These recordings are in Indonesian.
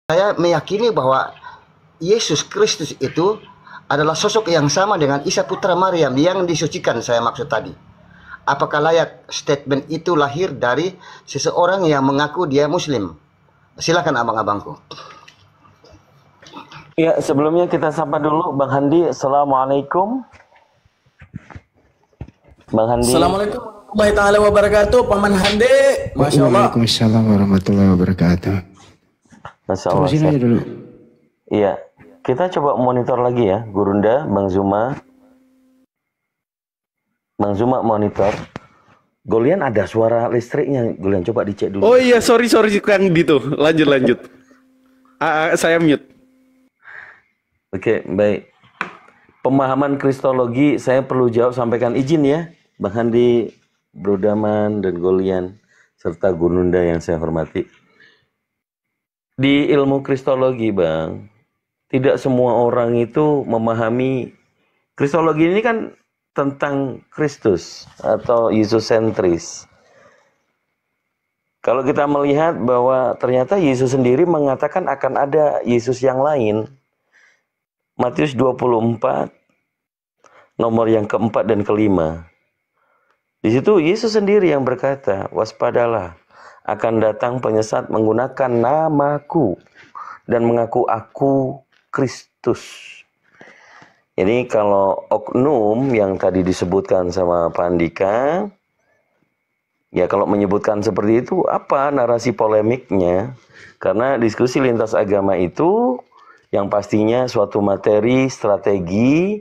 Saya meyakini bahwa Yesus Kristus itu adalah sosok yang sama dengan Isa putra Maryam yang disucikan, saya maksud tadi. Apakah layak statement itu lahir dari seseorang yang mengaku dia Muslim? Silakan abang-abangku. Ya, sebelumnya kita sapa dulu Bang Handi. Assalamualaikum. Bang Handi. Assalamualaikum warahmatullahi taala wabarakatuh, Paman Hande. Masya Allah. Waalaikumsalam warahmatullahi wabarakatuh. Masya Allah. Terusin aja dulu. Iya, kita coba monitor lagi ya, Gurunda, Bang Zuma. Bang Zuma monitor. Golian ada suara listriknya, Golian coba dicek dulu. Oh iya, sorry Kang Dito. Lanjut. Saya mute. Oke, baik. Pemahaman kristologi saya perlu jawab, sampaikan izin ya, Bang Handi, Bro Daman, dan Golian, serta Gurunda yang saya hormati. Di ilmu kristologi, Bang, tidak semua orang itu memahami. Kristologi ini kan tentang Kristus atau Yesus-sentris. Kalau kita melihat bahwa ternyata Yesus sendiri mengatakan akan ada Yesus yang lain. Matius 24, nomor yang keempat dan kelima. Di situ Yesus sendiri yang berkata, waspadalah, akan datang penyesat menggunakan namaku dan mengaku aku Kristus. Ini kalau oknum yang tadi disebutkan sama Pak Andika, ya kalau menyebutkan seperti itu, apa narasi polemiknya? Karena diskusi lintas agama itu yang pastinya suatu materi strategi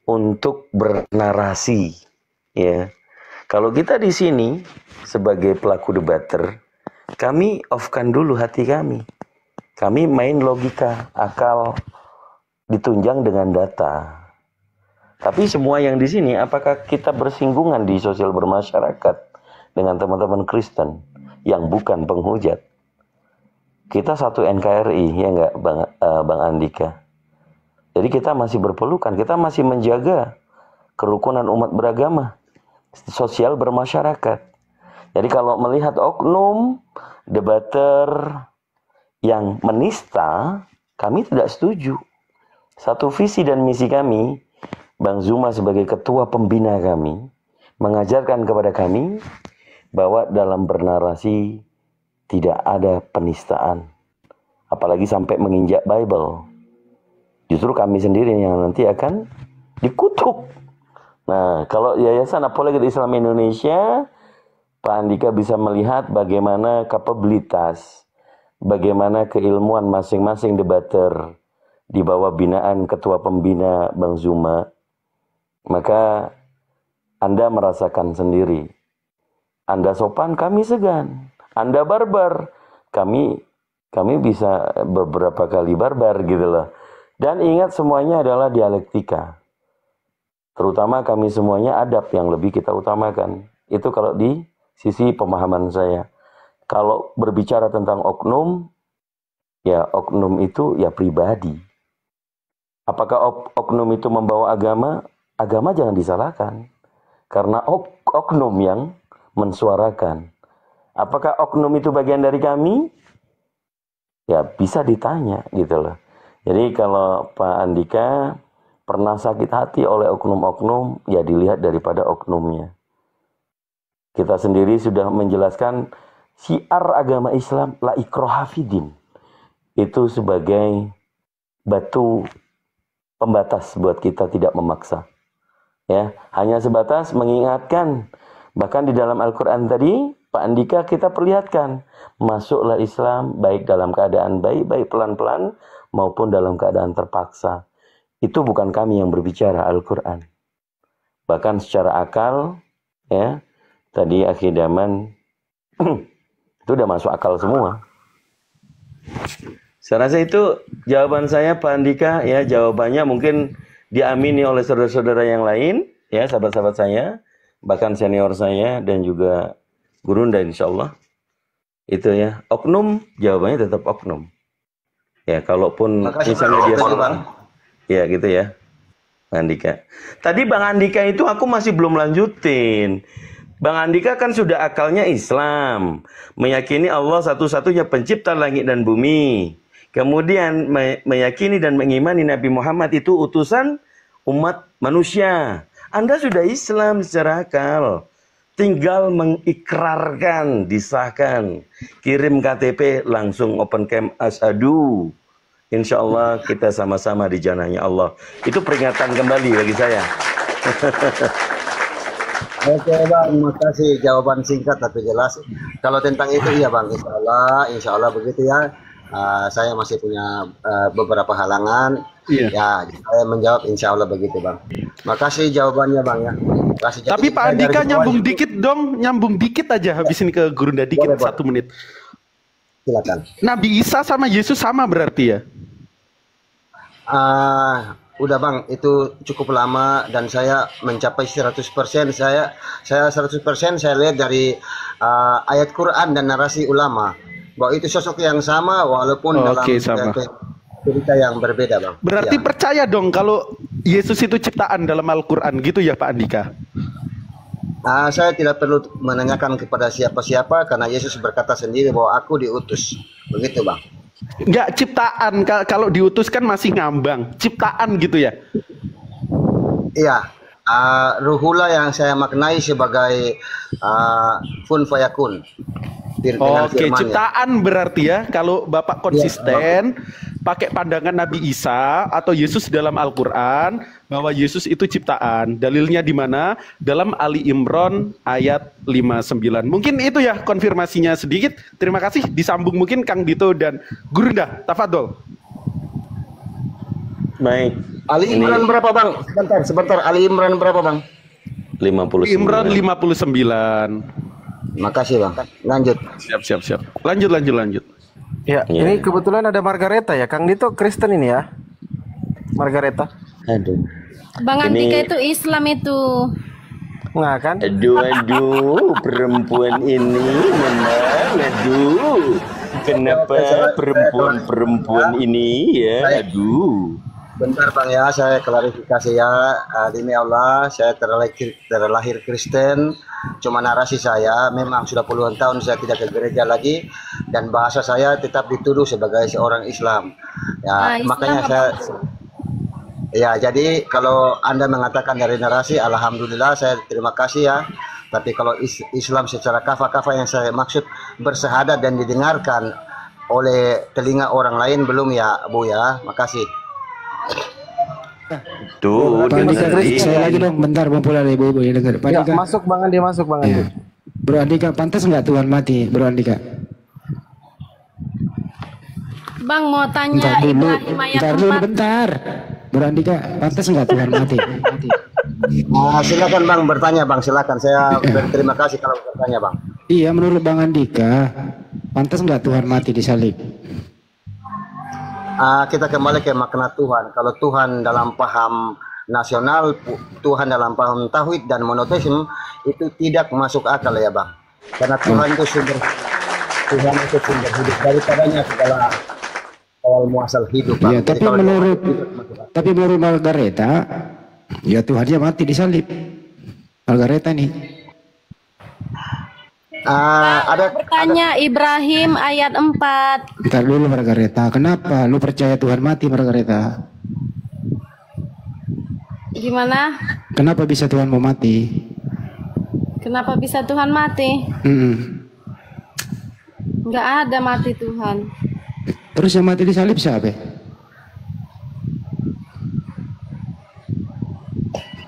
untuk bernarasi, ya. Kalau kita di sini sebagai pelaku debater, kami off-kan dulu hati kami. Kami main logika, akal ditunjang dengan data. Tapi semua yang di sini, apakah kita bersinggungan di sosial bermasyarakat dengan teman-teman Kristen yang bukan penghujat? Kita satu NKRI, ya enggak Bang Andika? Jadi kita masih berpelukan, kita masih menjaga kerukunan umat beragama, sosial bermasyarakat. Jadi kalau melihat oknum, debater yang menista, kami tidak setuju. Satu visi dan misi kami, Bang Zuma sebagai ketua pembina kami, mengajarkan kepada kami bahwa dalam bernarasi tidak ada penistaan. Apalagi sampai menginjak Bible. Justru kami sendiri yang nanti akan dikutuk. Nah, kalau Yayasan Apologet Islam Indonesia, Pak Andika bisa melihat bagaimana kapabilitas, bagaimana keilmuan masing-masing debater di bawah binaan ketua pembina Bang Zuma, maka Anda merasakan sendiri. Anda sopan, kami segan. Anda barbar, kami bisa beberapa kali barbar gitu loh. Dan ingat semuanya adalah dialektika. Terutama kami semuanya adab yang lebih kita utamakan. Itu kalau di sisi pemahaman saya. Kalau berbicara tentang oknum, ya oknum itu ya pribadi. Apakah oknum itu membawa agama? Agama jangan disalahkan. Karena oknum yang mensuarakan. Apakah oknum itu bagian dari kami? Ya bisa ditanya gitu loh. Jadi kalau Pak Andika pernah sakit hati oleh oknum-oknum, ya dilihat daripada oknumnya. Kita sendiri sudah menjelaskan syiar agama Islam, la ikraha fidin. Itu sebagai batu pembatas buat kita tidak memaksa. Ya, hanya sebatas mengingatkan. Bahkan di dalam Al-Quran tadi, Pak Andika kita perlihatkan, masuklah Islam baik dalam keadaan baik pelan-pelan maupun dalam keadaan terpaksa. Itu bukan kami yang berbicara, Al-Quran. Bahkan secara akal, ya, tadi Akhi Daman, itu udah masuk akal semua. Saya rasa itu jawaban saya Pak Andika, ya, jawabannya mungkin diamini oleh saudara-saudara yang lain, ya, sahabat-sahabat saya, bahkan senior saya dan juga Gurunda insyaallah. Itu ya, oknum jawabannya tetap oknum. Ya, kalaupun misalnya dia salah, ya gitu ya, Bang Andika. Tadi Bang Andika itu aku masih belum lanjutin. Bang Andika kan sudah akalnya Islam, meyakini Allah satu-satunya pencipta langit dan bumi. Kemudian meyakini dan mengimani Nabi Muhammad itu utusan umat manusia. Anda sudah Islam secara akal. Tinggal mengikrarkan, disahkan. Kirim KTP, langsung open camp asyhadu. Insya Allah kita sama-sama di jannahnya Allah. Itu peringatan kembali bagi saya. Oke Bang, makasih jawaban singkat tapi jelas. Kalau tentang itu iya Bang, insya Allah begitu ya. Saya masih punya beberapa halangan. Iya. Ya, saya menjawab insya Allah begitu Bang. Makasih jawabannya Bang ya. Makasih. Jadi Tapi Pak kita Andika dari nyambung semua- dikit dong, nyambung dikit aja habisin ke Gurunda dikit Boleh, 1 menit. Silakan. Nabi Isa sama Yesus sama berarti ya? Udah Bang, itu cukup lama dan saya mencapai 100%. Saya 100% saya lihat dari ayat Quran dan narasi ulama bahwa itu sosok yang sama walaupun dalam Oke, sama. cerita yang berbeda Bang. Berarti Ya. percaya dong kalau Yesus itu ciptaan dalam Al-Quran gitu ya Pak Andika? Saya tidak perlu menanyakan kepada siapa-siapa karena Yesus berkata sendiri bahwa aku diutus. Begitu Bang. Enggak, ciptaan. Kalau diutus kan masih ngambang. Ciptaan gitu ya? Iya, ruhula yang saya maknai sebagai kun fayakun. Dengan Oke, firman-Nya. ciptaan berarti ya. Kalau Bapak konsisten pakai pandangan Nabi Isa atau Yesus dalam Al-Quran bahwa Yesus itu ciptaan. Dalilnya di mana? Dalam Ali Imran ayat 59. Mungkin itu ya konfirmasinya sedikit. Terima kasih. Disambung mungkin Kang Dito dan Gurunda. Tafadol. Baik. Ali Ini Imran berapa Bang? Sebentar. Ali Imran berapa Bang? 59. Imran 59. Makasih Bang. Lanjut. Siap. Lanjut. Ya, Iya. ini kebetulan ada Margareta ya. Kang Dito Kristen ini ya. Margareta. Aduh. Bang Ini- Andika itu Islam itu. Nggak kan? Aduh, perempuan ini memang, kenapa perempuan ini ya, aduh. Bentar Bang ya, saya klarifikasi ya. Demi Allah, saya terlahir Kristen. Cuma narasi saya, memang sudah puluhan tahun saya tidak ke gereja lagi. Dan bahasa saya tetap dituduh sebagai seorang Islam. Ya, Islam makanya apa? saya... Ya, jadi kalau Anda mengatakan dari narasi, Alhamdulillah saya terima kasih ya. Tapi kalau Islam secara kafa-kafa yang saya maksud bersahadat dan didengarkan oleh telinga orang lain belum ya Bu ya. Makasih. Tuh, Pak Andika, dengerin. saya lagi dong, bentar mempular ibu-ibu ya dengar. Pak Ya, Andika, masuk Bang Andi, masuk Bang Andi. ya. Bro Andika, pantas nggak Tuhan mati, Bro Andika? Bang mau tanya Bentar dulu, Ibrahim ayat bentar dulu, 4. bentar. Bro Andika, pantas nggak Tuhan mati? Silakan Bang bertanya Bang, silakan. Saya berterima kasih kalau bertanya Bang. Iya, menurut Bang Andika, pantas nggak Tuhan mati disalib? Kita kembali ke makna Tuhan. Kalau Tuhan dalam paham nasional, Tuhan dalam paham tauhid dan monoteisme itu tidak masuk akal ya Bang. Karena Tuhan itu sumber hidup, daripadanya segala awal muasal hidup Bang. Iya, Jadi tapi kalau menurut Margareta, ya Tuhannya mati disalib. Margareta nih. ada Bertanya Ibrahim ayat 4. Bentar dulu Margareta, kenapa lu percaya Tuhan mati Margareta? Gimana? Kenapa bisa Tuhan mau mati? Kenapa bisa Tuhan mati? Nggak ada mati Tuhan. Terus yang mati disalib siapa?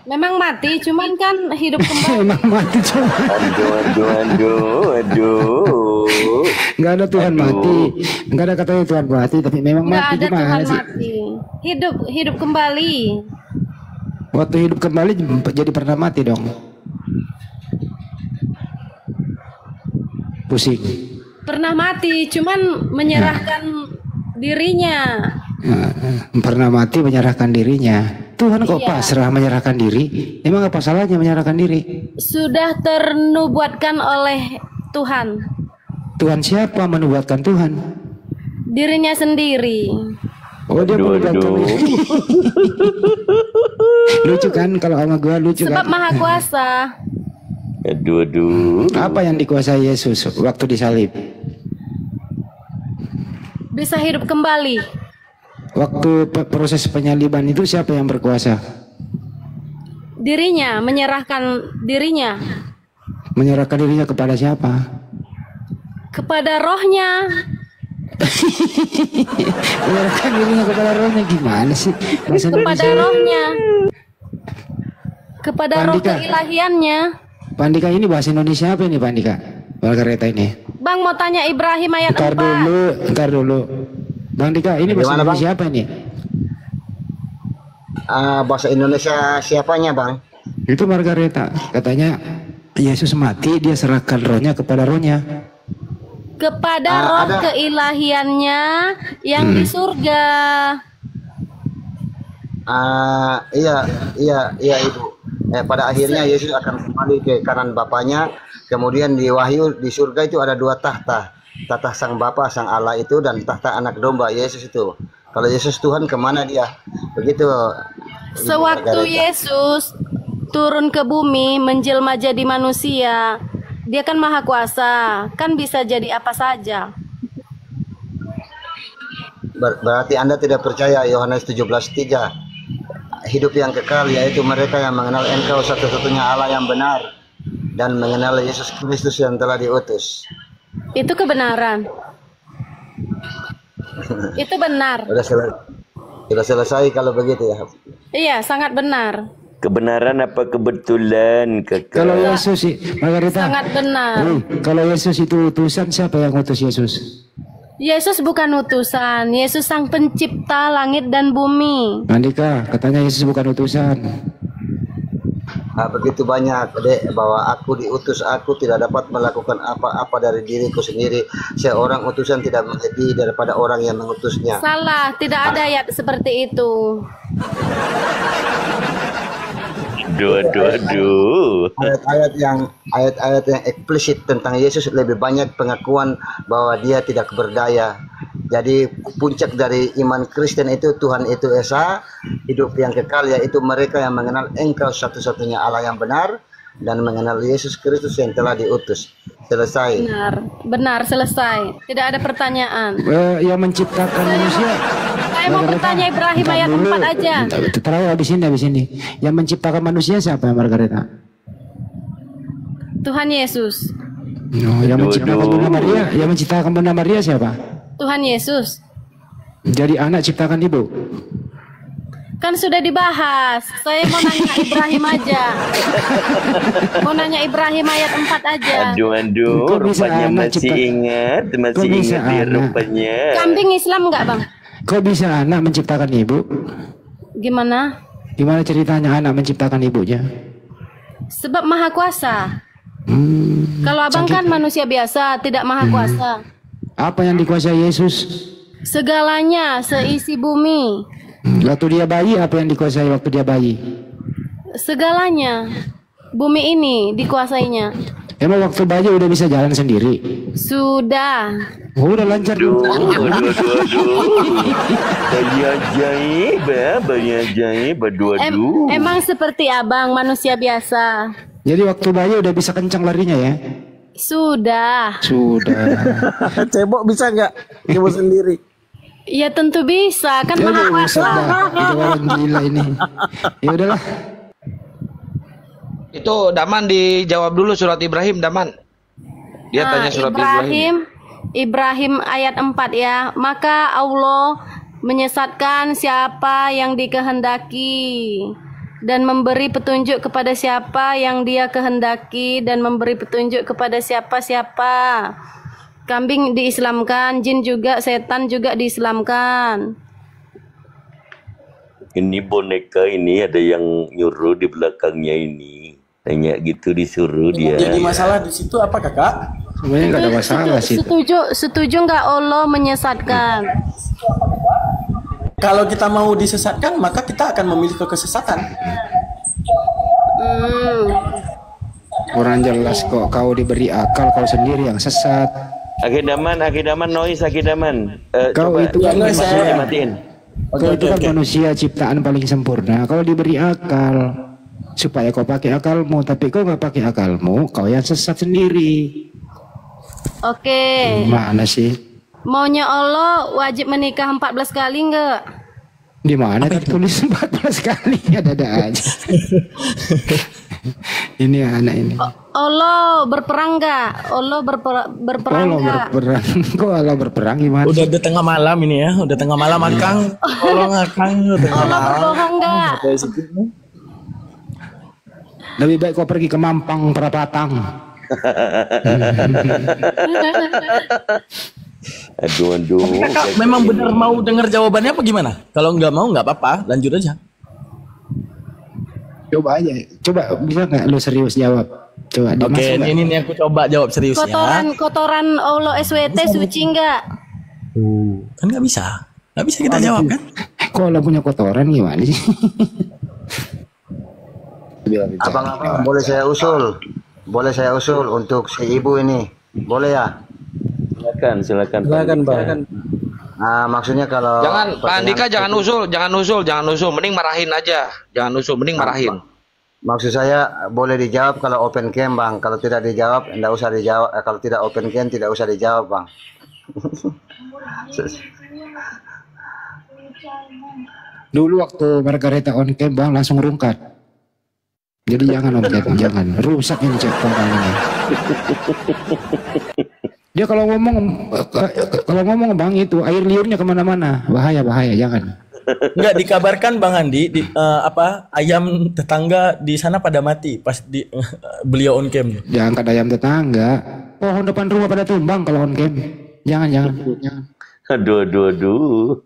Memang mati, cuman kan hidup kembali. Emang mati cuma Aduh. nggak ada Tuhan mati, nggak ada katanya Tuhan mati, tapi memang Nggak mati ada gimana Tuhan sih? mati. Hidup kembali. Waktu hidup kembali jadi pernah mati dong. Pusing. Pernah mati, cuman menyerahkan dirinya. Pernah mati menyerahkan dirinya. Tuhan kok Iya. pasrah menyerahkan diri? Emang apa salahnya menyerahkan diri? Sudah ternubuatkan oleh Tuhan. Tuhan siapa menubuatkan Tuhan? Dirinya sendiri. Oh dia menubuatkan Aduh. diri. Lucu kan kalau sama gua lucu Sebab kan? maha kuasa. Aduh. Apa yang dikuasai Yesus waktu disalib? bisa hidup kembali. Waktu proses penyaliban itu siapa yang berkuasa? Dirinya, menyerahkan dirinya Menyerahkan dirinya kepada siapa? kepada rohnya. Menyerahkan dirinya kepada rohnya gimana sih? Bahasa Kepada Indonesia. rohnya. Kepada roh Pandika. keilahiannya. Pak Andika, ini bahasa Indonesia apa ini Pak Andika? Margareta ini. Bang mau tanya Ibrahim ayat 4. Ntar dulu. Bang Andika, ini bahasa Gimana, Bang? Indonesia apa ini? Bahasa Indonesia siapanya, Bang? Itu Margareta. Katanya Yesus mati, dia serahkan rohnya kepada rohnya. Kepada roh ada. keilahiannya yang di surga. Iya Ibu. Pada akhirnya Yesus akan kembali ke kanan Bapaknya. Kemudian di Wahyu di surga itu ada 2 tahta. Tahta Sang Bapa, Sang Allah itu, dan tahta Anak Domba Yesus itu. Kalau Yesus Tuhan kemana dia? Begitu. Ibu Sewaktu Margareta. Yesus turun ke bumi menjelma jadi manusia, dia kan maha kuasa, kan bisa jadi apa saja. Berarti Anda tidak percaya Yohanes 17:3. Hidup yang kekal yaitu mereka yang mengenal Engkau satu-satunya Allah yang benar dan mengenal Yesus Kristus yang telah diutus. Itu kebenaran. Itu benar. Sudah selesai kalau begitu ya. Iya, sangat benar. Kebenaran apa kebetulan, kakak? Kalau Yesus sih, Margareta. Sangat benar. Kalau Yesus itu utusan, siapa yang utus Yesus? Yesus bukan utusan. Yesus sang pencipta langit dan bumi. Andika, katanya Yesus bukan utusan. Begitu banyak, Dek, bahwa aku diutus, aku tidak dapat melakukan apa-apa dari diriku sendiri. Seorang utusan tidak melebihi daripada orang yang mengutusnya. Salah, tidak ada ayat seperti itu. Aduh. Ayat-ayat yang eksplisit tentang Yesus lebih banyak pengakuan bahwa dia tidak berdaya. Jadi puncak dari iman Kristen itu Tuhan itu Esa, hidup yang kekal yaitu mereka yang mengenal Engkau satu-satunya Allah yang benar dan mengenal Yesus Kristus yang telah diutus. Selesai. Benar, selesai. Tidak ada pertanyaan. Yang menciptakan manusia. Saya mau bertanya Ibrahim ayat 4 aja. Terakhir habis ini. Yang menciptakan manusia siapa ya Margareta? Tuhan Yesus. Yang menciptakan Bunda Maria, Bunda Maria siapa? Tuhan Yesus. Jadi anak ciptakan ibu. Kan sudah dibahas. Saya mau nanya Ibrahim aja. Mau nanya Ibrahim ayat 4 aja. Aduh, Kok bisa rupanya anak masih cipta- ingat Kok bisa dia anak? rupanya. Kambing Islam enggak, Bang? Kok bisa anak menciptakan ibu? Gimana? Gimana ceritanya anak menciptakan ibunya? Sebab maha kuasa. Kalau abang kan manusia biasa, tidak maha kuasa. Apa yang dikuasai Yesus? Segalanya, seisi bumi. Waktu dia bayi, apa yang dikuasai waktu dia bayi? Segalanya. Bumi ini dikuasainya. Emang waktu bayi udah bisa jalan sendiri? Sudah. Udah lancar dulu. Bayi ajaib, aduh. Emang seperti abang, manusia biasa. Jadi waktu bayi udah bisa kencang larinya ya? Sudah. Cebok bisa nggak? Cebok sendiri. Ya tentu bisa, kan Ya maha udah, kuasa. itu orang gila ini. Ya udahlah. Itu Daman dijawab dulu surat Ibrahim, Daman. Dia tanya surat Ibrahim. Ibrahim ayat 4 ya. Maka Allah menyesatkan siapa yang dikehendaki dan memberi petunjuk kepada siapa yang dia kehendaki dan memberi petunjuk kepada siapa-siapa. Kambing diislamkan, jin juga, setan juga diislamkan. Ini boneka ini ada yang nyuruh di belakangnya ini. Tanya gitu disuruh dia. Jadi masalah di situ apa kakak? Sebenarnya nggak ada masalah sih. Setuju nggak Allah menyesatkan? Kalau kita mau disesatkan, maka kita akan memilih ke kesesatan. Orang jelas kok kau diberi akal, kau sendiri yang sesat. Akidaman, noise, akidaman. Kau Coba itu kan dimatiin. Kau itu kan manusia ciptaan paling sempurna. Kau diberi akal supaya kau pakai akalmu, tapi kau nggak pakai akalmu, kau yang sesat sendiri. Oke. Mana sih? Maunya Allah wajib menikah 14 kali enggak? Di mana tertulis 14 kali? Ada aja. Ini anak ini. Allah berperang enggak? Allah berperang Allah enggak? berperang. Kok Allah berperang gimana? Udah di tengah malam ini ya, udah tengah malam Akang. Tolong Akang, udah tengah Allah malam. berbohong enggak? Lebih baik kau pergi ke Mampang Perapatan. Aduh. Kakak memang benar mau dengar jawabannya apa gimana? Kalau nggak mau nggak apa-apa, lanjut aja. Coba aja. Coba bisa nggak lu serius jawab? Coba. Oke, ini nih aku coba jawab serius ya. Kotoran Allah SWT suci enggak? Kan nggak bisa kita jawab kan? Kok Allah punya kotoran gimana sih? Abang-abang boleh saya usul untuk si ibu ini, boleh ya? Silakan Bang. Nah, maksudnya kalau Pak Andika jangan usul, mending marahin aja. Jangan usul, mending marahin. Maksud saya boleh dijawab kalau open cam, Bang. Kalau tidak dijawab, enggak usah dijawab. Kalau tidak open cam, tidak usah dijawab, Bang. Dulu waktu Margareta on cam Bang langsung rungkat. Jadi jangan on cam, jangan. Rusak ini cek kontennya. Dia kalau ngomong Bang itu air liurnya kemana-mana, bahaya jangan. Enggak dikabarkan Bang Andi ayam tetangga di sana pada mati pas beliau on cam. Jangan angkat ayam tetangga. Pohon depan rumah pada tumbang kalau on cam. Jangan. Aduh.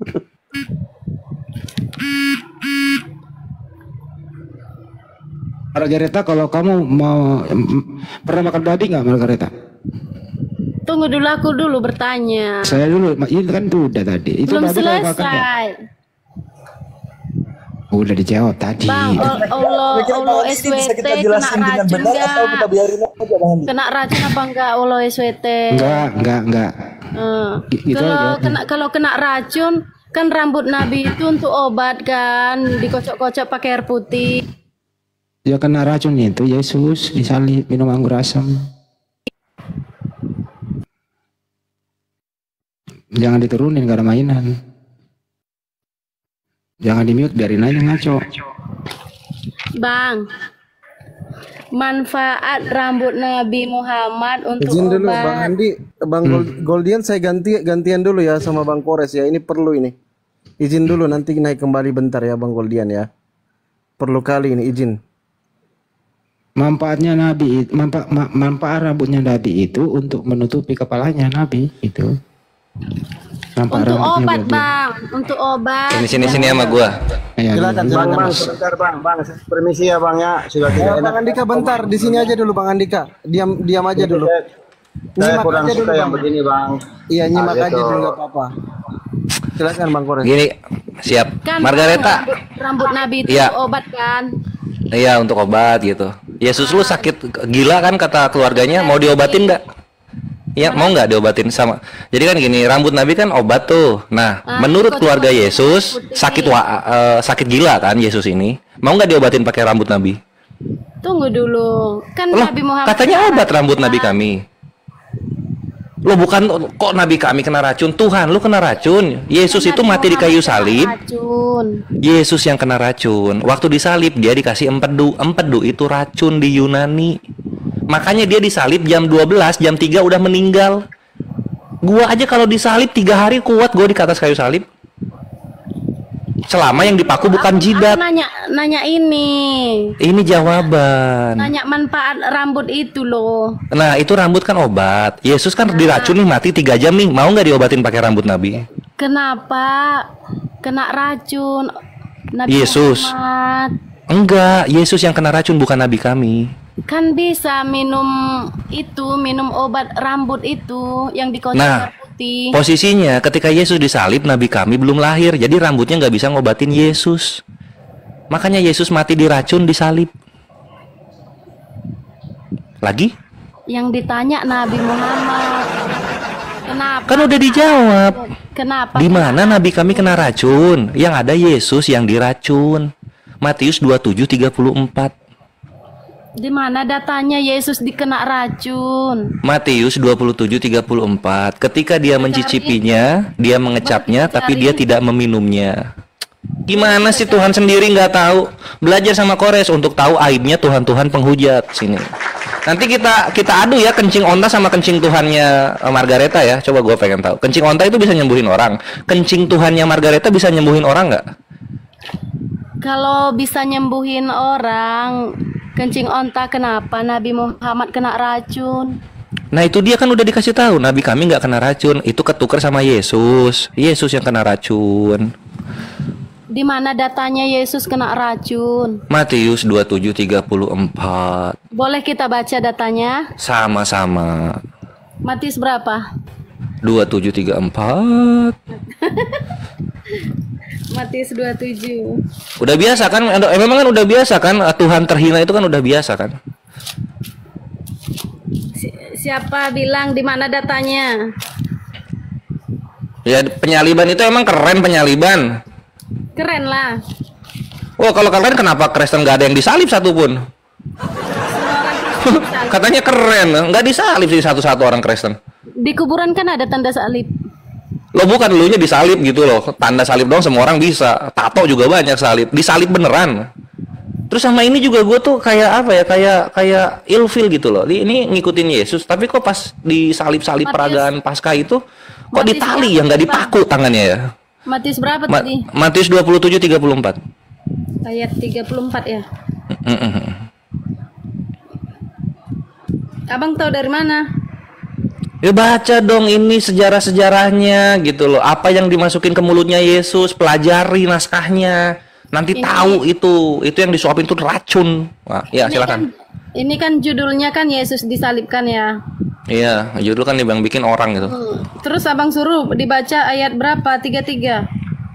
Margareta, kalau kamu mau pernah makan babi nggak Margareta? Tunggu dulu, aku dulu bertanya. Saya dulu, ini kan udah tadi. Itu Belum babi kalau makan nggak? selesai. Udah dijawab tadi. Bang, Allah SWT kena racun enggak? Kena racun apa enggak Allah SWT? Enggak. Gitu aja. Kalau kena racun, kan rambut Nabi itu untuk obat kan, dikocok-kocok pakai air putih. Ya kena racunnya itu Yesus disalib minum anggur asam. Jangan diturunin karena mainan. Jangan di mute, biarin aja ngaco. Bang, manfaat rambut Nabi Muhammad untuk Izin dulu obat. Bang Andi, Bang Goldian saya gantian dulu ya sama Bang Kores ya. Ini perlu ini. Izin dulu nanti naik kembali bentar ya Bang Goldian ya. Perlu kali ini izin. Manfaatnya Nabi, manfaat rambutnya Nabi itu untuk menutupi kepalanya Nabi itu. Untuk obat Bang, untuk obat. Sini sama gua. Ya, Silakan Bang, sebentar Bang. Permisi ya Bang ya, sudah tidak enak. Bang Andika bentar, di sini aja dulu Bang Andika. Diam aja dulu. Saya kurang aja suka dulu, yang Bang. begini Bang. Iya, nyimak aja gitu. dulu enggak apa-apa. Silakan Bang Kores. Gini, siap. Kan Margareta. rambut Nabi itu Iya. obat kan? Iya, untuk obat gitu. Yesus lu sakit gila kan kata keluarganya, mau diobatin nggak? Ya, mau nggak diobatin sama. Jadi kan gini, rambut Nabi kan obat tuh. Nah, menurut keluarga Yesus sakit gila kan Yesus ini. Mau nggak diobatin pakai rambut Nabi? Tunggu dulu. Kan Loh, Nabi Muhammad katanya obat rambut Nabi kami. Lo bukan kok Nabi kami kena racun, Tuhan lu kena racun. Yesus itu mati di kayu salib. Racun. Yesus yang kena racun. Waktu disalib dia dikasih empedu. Empedu itu racun di Yunani. Makanya dia disalib jam 12, jam 3 udah meninggal. Gua aja kalau disalib 3 hari kuat gua di atas kayu salib. Selama yang dipaku bukan jidat. Aku nanya ini. Ini jawaban. Nanya manfaat rambut itu loh. Nah, itu rambut kan obat. Yesus kan diracun nih mati 3 jam nih. Mau nggak diobatin pakai rambut Nabi? Kenapa kena racun? Nabi Yesus. Muhammad. Enggak, Yesus yang kena racun bukan Nabi kami. Kan bisa minum obat rambut itu yang dikocok Nah, air putih. posisinya ketika Yesus disalib Nabi kami belum lahir. Jadi rambutnya nggak bisa ngobatin Yesus. Makanya Yesus mati diracun disalib. Lagi? Yang ditanya Nabi Muhammad. Kenapa? Kan udah dijawab. Kenapa? Di mana Nabi kami kena racun? Yang ada Yesus yang diracun. Matius 27:34. Di mana datanya Yesus dikena racun? Matius 27:34. Ketika dia mencicipinya, dia mengecapnya, tapi dia tidak meminumnya. Gimana sih Tuhan sendiri nggak tahu? Belajar sama Kores untuk tahu aibnya Tuhan-Tuhan penghujat. Sini. Nanti kita adu ya kencing onta sama kencing Tuhannya Margareta ya. Coba gue pengen tahu. Kencing onta itu bisa nyembuhin orang. Kencing Tuhannya Margareta bisa nyembuhin orang nggak? Kalau bisa nyembuhin orang, kencing onta kenapa Nabi Muhammad kena racun? Nah itu dia kan udah dikasih tahu, Nabi kami nggak kena racun. Itu ketukar sama Yesus. Yesus yang kena racun. Di mana datanya Yesus kena racun? Matius 27:34. Boleh kita baca datanya? Sama-sama. Matius berapa? 27:34. Matius 27. Udah biasa kan? Memang kan udah biasa kan? Tuhan terhina itu kan udah biasa kan? Siapa bilang di mana datanya? Ya penyaliban itu emang keren penyaliban. Keren lah. Wah kalau keren kenapa Kristen nggak ada yang disalib satupun? Katanya keren, nggak disalib sih satu-satu orang Kristen. Di kuburan kan ada tanda salib. Lo bukan elunya disalib gitu loh. Tanda salib dong semua orang bisa. Tato juga banyak salib. Disalib beneran. Terus sama ini juga gue tuh kayak apa ya? Kayak ilfil gitu loh. Ini ngikutin Yesus, tapi kok pas disalib-salib peragaan Paskah itu kok ditali ya nggak dipaku tangannya ya? Matius berapa tadi? Matius 27:34. Ayat 34 ya. Abang tahu dari mana? Ya baca dong ini sejarah-sejarahnya gitu loh. Apa yang dimasukin ke mulutnya Yesus, pelajari naskahnya. Nanti tahu itu yang disuapin tuh racun. Wah, ya silakan. Ini kan judulnya kan Yesus disalibkan ya. Iya, judul kan yang bikin orang gitu. Terus abang suruh dibaca ayat berapa? 33.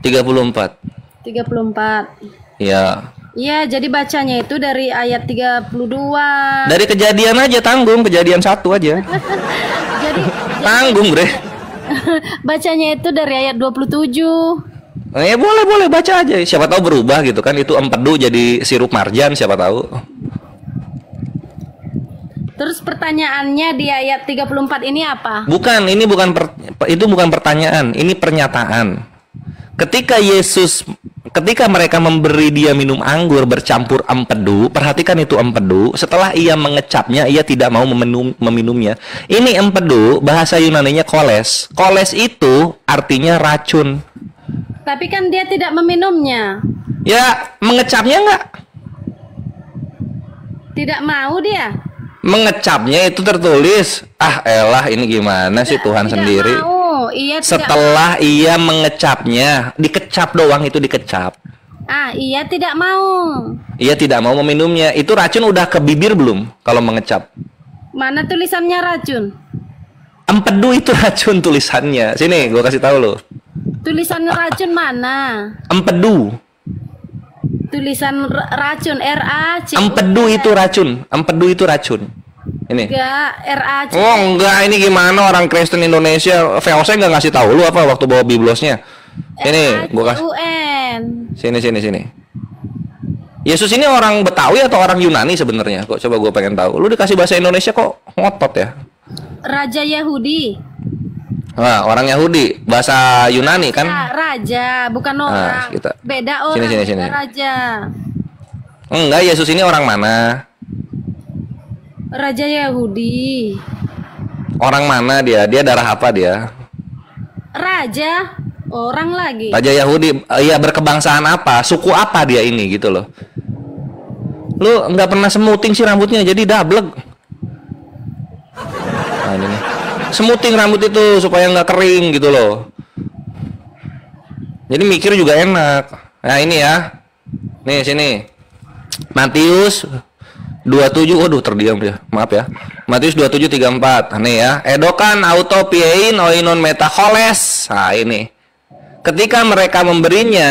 34. 34. Iya. Iya, jadi bacanya itu dari ayat 32. Dari kejadian aja tanggung, kejadian 1 aja. Jadi tanggung, Bre. Bacanya itu dari ayat 27. Ya boleh baca aja. Siapa tahu berubah gitu kan. Itu empedu jadi sirup marjan, siapa tahu. Terus pertanyaannya di ayat 34 ini apa? Bukan, ini itu bukan pertanyaan, ini pernyataan. Ketika mereka memberi dia minum anggur bercampur empedu, perhatikan itu empedu, setelah ia mengecapnya, ia tidak mau meminumnya. Ini empedu, bahasa Yunaninya koles. Koles itu artinya racun. Tapi kan dia tidak meminumnya. Ya, mengecapnya enggak? Tidak mau dia. Mengecapnya itu tertulis. Ah elah ini gimana sih Tuhan sendiri. Mau. Setelah ia mengecapnya, dikecap doang itu dikecap. Ia tidak mau. Ia tidak mau meminumnya. Itu racun udah ke bibir belum kalau mengecap? Mana tulisannya racun? Empedu itu racun tulisannya. Sini gua kasih tahu lo. Tulisan racun mana? Empedu. Tulisan racun RAC. Empedu itu racun. Empedu itu racun. Ini. Enggak, RAC. Oh enggak, ini gimana orang Kristen Indonesia? VOC nggak ngasih tahu lu apa waktu bawa biblosnya? Ini gua kasih. Sini. Yesus ini orang Betawi atau orang Yunani sebenarnya? Kok coba gua pengen tahu. Lu dikasih bahasa Indonesia kok ngotot ya? Raja Yahudi. Nah, orang Yahudi, bahasa Yunani kan? Raja, bukan orang. Beda orang. Sini. Raja. Enggak, Yesus ini orang mana? Raja Yahudi. Orang mana dia? Dia darah apa dia? Raja, orang lagi. Raja Yahudi, iya berkebangsaan apa? Suku apa dia ini gitu loh? Lu nggak pernah semuting sih rambutnya, jadi dablek. Nah ini nih. Semuting rambut itu supaya nggak kering gitu loh. Jadi mikir juga enak. Nah ini ya. Nih sini. Matius 27. Waduh terdiam dia. Maaf ya. Matius 27:34. Nih ya. Edokan auto piein oinon metaholes. Nah ini. Ketika mereka memberinya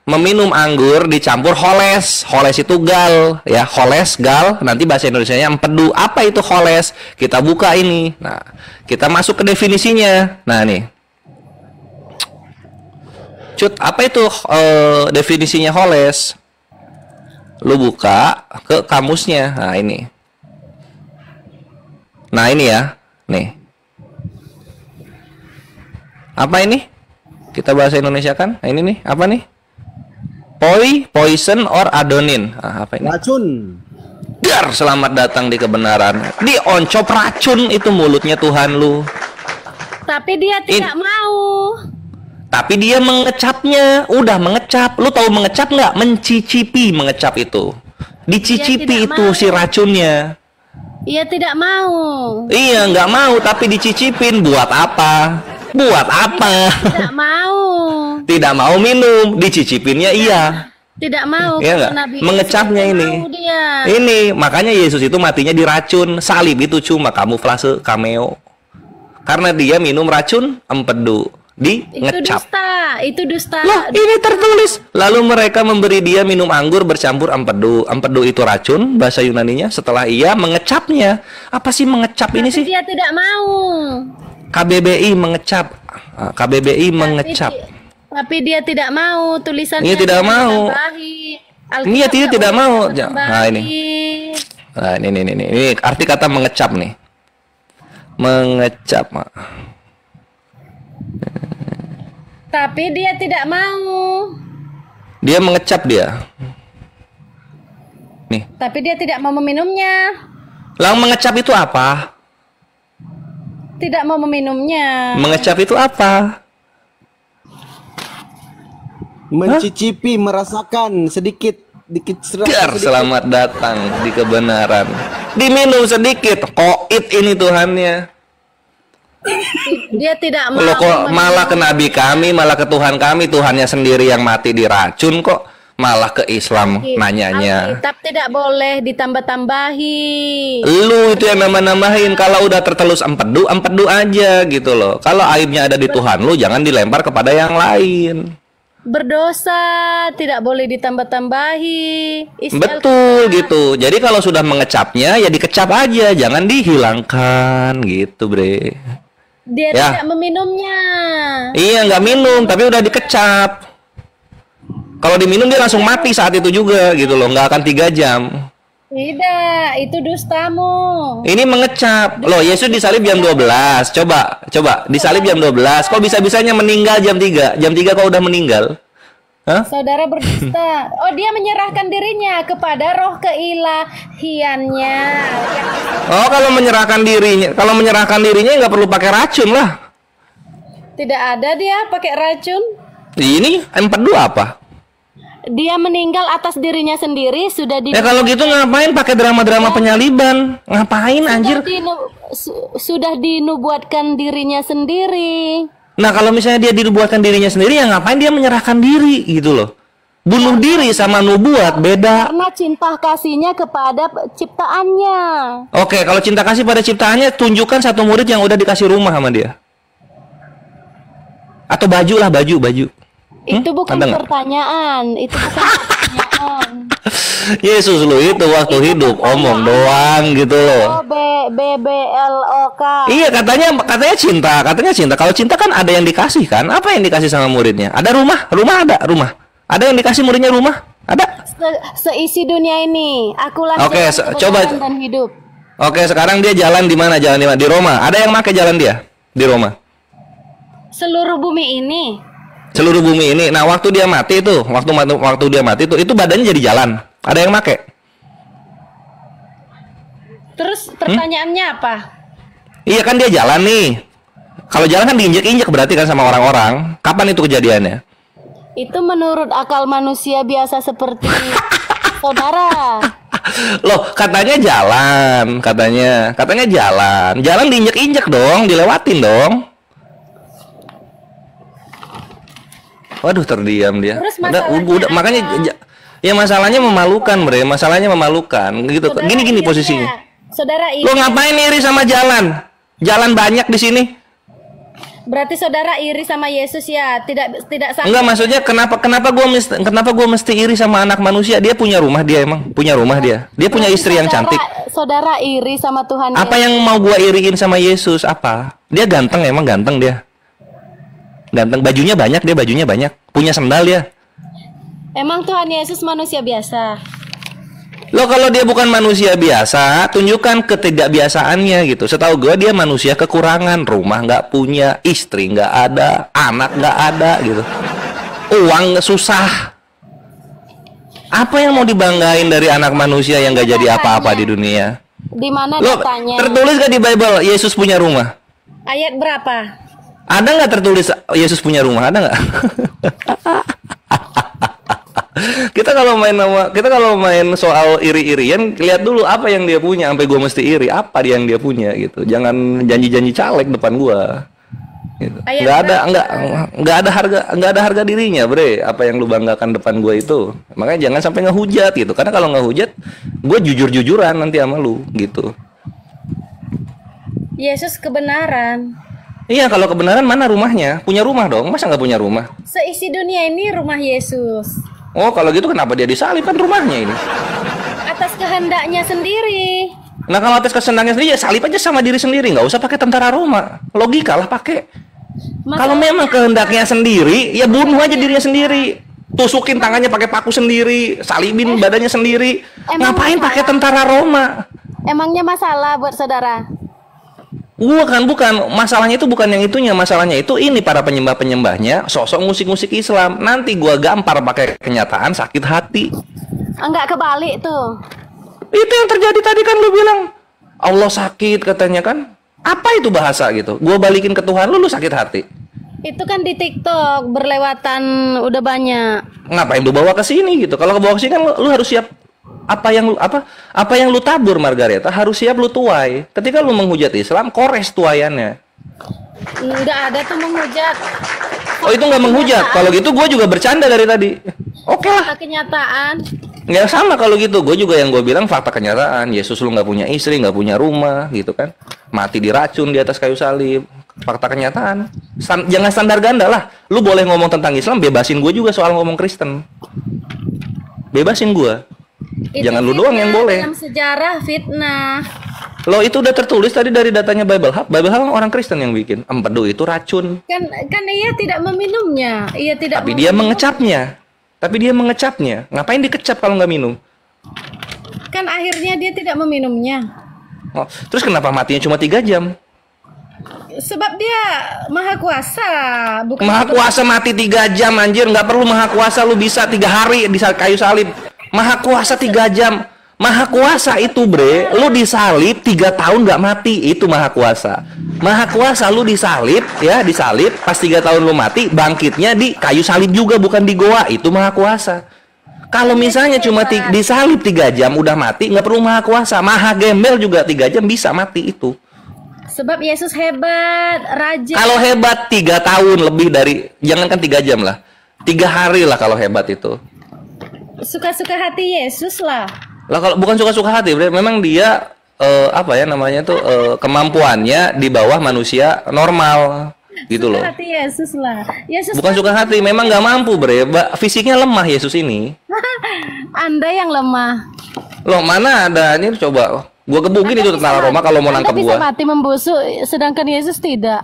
meminum anggur dicampur holes. Holes itu gal ya, holes gal, nanti bahasa Indonesianya empedu. Apa itu holes? Kita buka ini. Nah, kita masuk ke definisinya. Nah, nih. Cut, apa itu definisinya holes? lu buka ke kamusnya. Nah, ini. Nah, ini ya. Nih. Apa ini? Kita bahasa Indonesia kan? Nah, ini nih, apa nih? Poison or adonin. Ah, apa ini? Racun. Dar, selamat datang di kebenaran. Dioncop racun itu mulutnya Tuhan lu. Tapi dia tidak mau. Tapi dia mengecapnya. Udah mengecap. Lu tahu mengecap nggak? Mencicipi mengecap itu. Dicicipi itu mau. si racunnya. Ia tidak mau. Iya, nggak mau tapi dicicipin. Buat apa? Buat apa? Tidak mau. Tidak mau minum, dicicipinnya iya. Tidak mau. Iya nggak? Nabi Mengecapnya Yesus ini. tidak mau dia. Ini makanya Yesus itu matinya diracun. Salib itu cuma kamuflase, cameo. Karena dia minum racun empedu, ngecap. Itu dusta. Loh, ini tertulis. Lalu mereka memberi dia minum anggur bercampur empedu. Empedu itu racun bahasa Yunaninya. Setelah ia mengecapnya. Apa sih mengecap ini sih? Dia tidak mau. KBBI mengecap. KBBI mengecap. Tapi dia tidak mau, tulisannya. Dia tidak mau. Iya, dia tidak mau. Nah, ini. Nah, ini arti kata mengecap nih. Mengecap. Tapi dia tidak mau. Dia mengecap dia. Nih. Tapi dia tidak mau meminumnya. Lang mengecap itu apa? Tidak mau meminumnya. Mengecap itu apa? Mencicipi, merasakan sedikit Dar, selamat datang di kebenaran. Diminum sedikit, koit ini Tuhannya. Dia tidak mau. Loh, kok malah ke Nabi kami, malah ke Tuhan kami, Tuhannya sendiri yang mati diracun kok malah ke Islam nanyanya. Alkitab tidak boleh ditambah-tambahi. Lu itu yang nambah-nambahin. Kalau udah tertelus empedu aja gitu loh. Kalau aibnya ada di Tuhan lu, jangan dilempar kepada yang lain. Berdosa, tidak boleh ditambah-tambahi. Betul gitu. Jadi kalau sudah mengecapnya ya dikecap aja, jangan dihilangkan gitu, Bre. Dia ya. Tidak meminumnya. Iya, nggak minum, tapi udah dikecap. Kalau diminum dia langsung mati saat itu juga gitu loh, nggak akan 3 jam. Tidak, itu dustamu. Ini mengecap. Loh, Yesus disalib jam 12. Coba disalib jam 12. Kok bisa-bisanya meninggal jam 3? Jam 3 kok udah meninggal? Hah? Saudara berdusta. Oh, dia menyerahkan dirinya kepada roh keilahiannya. Oh, kalau menyerahkan dirinya nggak perlu pakai racun lah. Tidak ada dia pakai racun. Ini empedu apa? Dia meninggal atas dirinya sendiri sudah di. Kalau gitu ngapain pakai drama-drama penyaliban? Ngapain anjir? Sudah dinubuatkan dirinya sendiri. Nah, kalau misalnya dia dinubuatkan dirinya sendiri, ya ngapain dia menyerahkan diri gitu loh? Bunuh diri sama nubuat beda. Karena cinta kasihnya kepada ciptaannya. Oke, kalau cinta kasih pada ciptaannya, tunjukkan satu murid yang udah dikasih rumah sama dia. Atau baju lah, baju. Itu bukan pertanyaan. Itu bukan pertanyaan. Yesus lu itu waktu hidup omong doang gitu loh. BBLOK. Iya, katanya cinta. Kalau cinta kan ada yang dikasih kan? Apa yang dikasih sama muridnya? Ada rumah ada rumah. Ada yang dikasih muridnya rumah? Ada? Seisi dunia ini, akulah coba dan hidup. Oke, sekarang dia jalan di mana? Di Roma. Ada yang pakai jalan dia di Roma? Seluruh bumi ini. Nah, waktu dia mati itu, waktu dia mati itu badannya jadi jalan. Ada yang pakai? Terus pertanyaannya apa? Iya kan dia jalan nih. Kalau jalan kan diinjek-injek berarti kan sama orang-orang. Kapan itu kejadiannya? Itu menurut akal manusia biasa seperti saudara. Loh, katanya jalan. Jalan diinjek-injek dong, dilewatin dong. Waduh, terdiam dia. Udah makanya ya masalahnya memalukan, Bre. Gitu. Gini posisinya. Saudara iri. Lo ngapain iri sama jalan? Jalan banyak di sini. Berarti saudara iri sama Yesus ya? Tidak sama. Enggak, maksudnya kenapa gua mesti iri sama anak manusia? Dia punya rumah dia emang, punya rumah dia. Dia punya istri yang cantik. Saudara iri sama Tuhan. Apa yang mau gua iriin sama Yesus? Apa? Dia ganteng, emang ganteng dia. Ganteng, bajunya banyak, punya sendal dia. Emang Tuhan Yesus manusia biasa? Lo kalau dia bukan manusia biasa, tunjukkan ketidakbiasaannya gitu. Setahu gue dia manusia kekurangan, rumah nggak punya, istri nggak ada, anak nggak ada gitu. Uang susah. Apa yang mau dibanggain dari anak manusia yang nggak jadi apa-apa di dunia? Di mana Lo datanya? tertulis gak di Bible Yesus punya rumah? Ayat berapa? Ada nggak tertulis Yesus punya rumah? Ada nggak? Kita kalau main soal iri-irian, lihat dulu apa yang dia punya sampai gue mesti iri. Apa yang dia punya gitu. Jangan janji-janji caleg depan gua. Gitu. Nggak ada harga dirinya, bre. Apa yang lu banggakan depan gue itu. Makanya jangan sampai ngehujat gitu. Karena kalau ngehujat, gue jujur-jujuran nanti sama lu gitu. Yesus kebenaran. Iya, kalau kebenaran mana rumahnya? Punya rumah dong, masa nggak punya rumah? Seisi dunia ini rumah Yesus. Oh, kalau gitu kenapa dia disalib? Kan rumahnya ini. Atas kehendaknya sendiri. Nah, kalau atas kesenangannya sendiri, ya salib aja sama diri sendiri. Nggak usah pakai tentara Roma. Logika lah pakai. Kalau memang kehendaknya sendiri, ya bunuh aja dirinya sendiri. Tusukin tangannya pakai paku sendiri, salibin badannya sendiri. Ngapain pakai tentara Roma? Emangnya masalah buat saudara? Bukan. Masalahnya itu bukan yang itunya. Masalahnya itu ini para penyembah-penyembahnya sosok musik-musik Islam. Nanti gua gampar pakai kenyataan sakit hati. Enggak kebalik tuh. Itu yang terjadi tadi kan lu bilang. Allah sakit katanya kan. Apa itu bahasa gitu? Gua balikin ke Tuhan lu sakit hati. Itu kan di TikTok berlewatan udah banyak. Ngapain lu bawa ke sini gitu? Kalau bawa ke sini kan lu harus siap apa yang lu tabur Margareta harus siap lu tuai. Ketika lu menghujat Islam, kores tuayannya. Enggak ada tuh menghujat. Oh, itu nggak menghujat. Kalau gitu gue juga bercanda dari tadi. Oke lah. Kenyataan. Nggak sama kalau gitu. Gue juga yang gue bilang fakta kenyataan. Yesus lu nggak punya istri, nggak punya rumah, gitu kan? Mati diracun di atas kayu salib. Fakta kenyataan. Jangan standar ganda lah. Lu boleh ngomong tentang Islam, bebasin gue juga soal ngomong Kristen. Bebasin gue. Jangan lu doang yang boleh. Dalam sejarah fitnah. Lo itu udah tertulis tadi dari datanya Bible Hub. Bible Hub orang Kristen yang bikin. Empedu itu racun. Kan ia tidak meminumnya. Ia tidak. Tapi dia mengecapnya. Ngapain dikecap kalau nggak minum? Kan akhirnya dia tidak meminumnya. Oh, terus kenapa matinya cuma 3 jam? Sebab dia maha kuasa. Bukan maha kuasa mati 3 jam anjir. Nggak perlu maha kuasa. Lu bisa 3 hari di kayu salib. Maha kuasa 3 jam. Maha kuasa itu bre, lu disalib 3 tahun nggak mati, itu maha kuasa. Maha kuasa lu disalib, ya disalib, pas 3 tahun lu mati, bangkitnya di kayu salib juga bukan di goa, itu maha kuasa. Kalau misalnya cuma disalib 3 jam udah mati, nggak perlu maha kuasa. Maha gembel juga 3 jam bisa mati itu. Sebab Yesus hebat, raja. Kalau hebat 3 tahun lebih dari, jangankan 3 jam lah, 3 hari lah kalau hebat itu. Suka-suka hati Yesus lah. Lah kalau bukan suka-suka hati, memang dia apa ya namanya tuh kemampuannya di bawah manusia normal gitu loh. Suka hati Yesus lah. Yesus bukan suka hati, memang nggak mampu bre. Fisiknya lemah Yesus ini. Anda yang lemah. Loh mana ada ini coba. Gua gebukin itu tentara Roma kalau mau nangkep gua. Anda bisa mati membusuk, sedangkan Yesus tidak.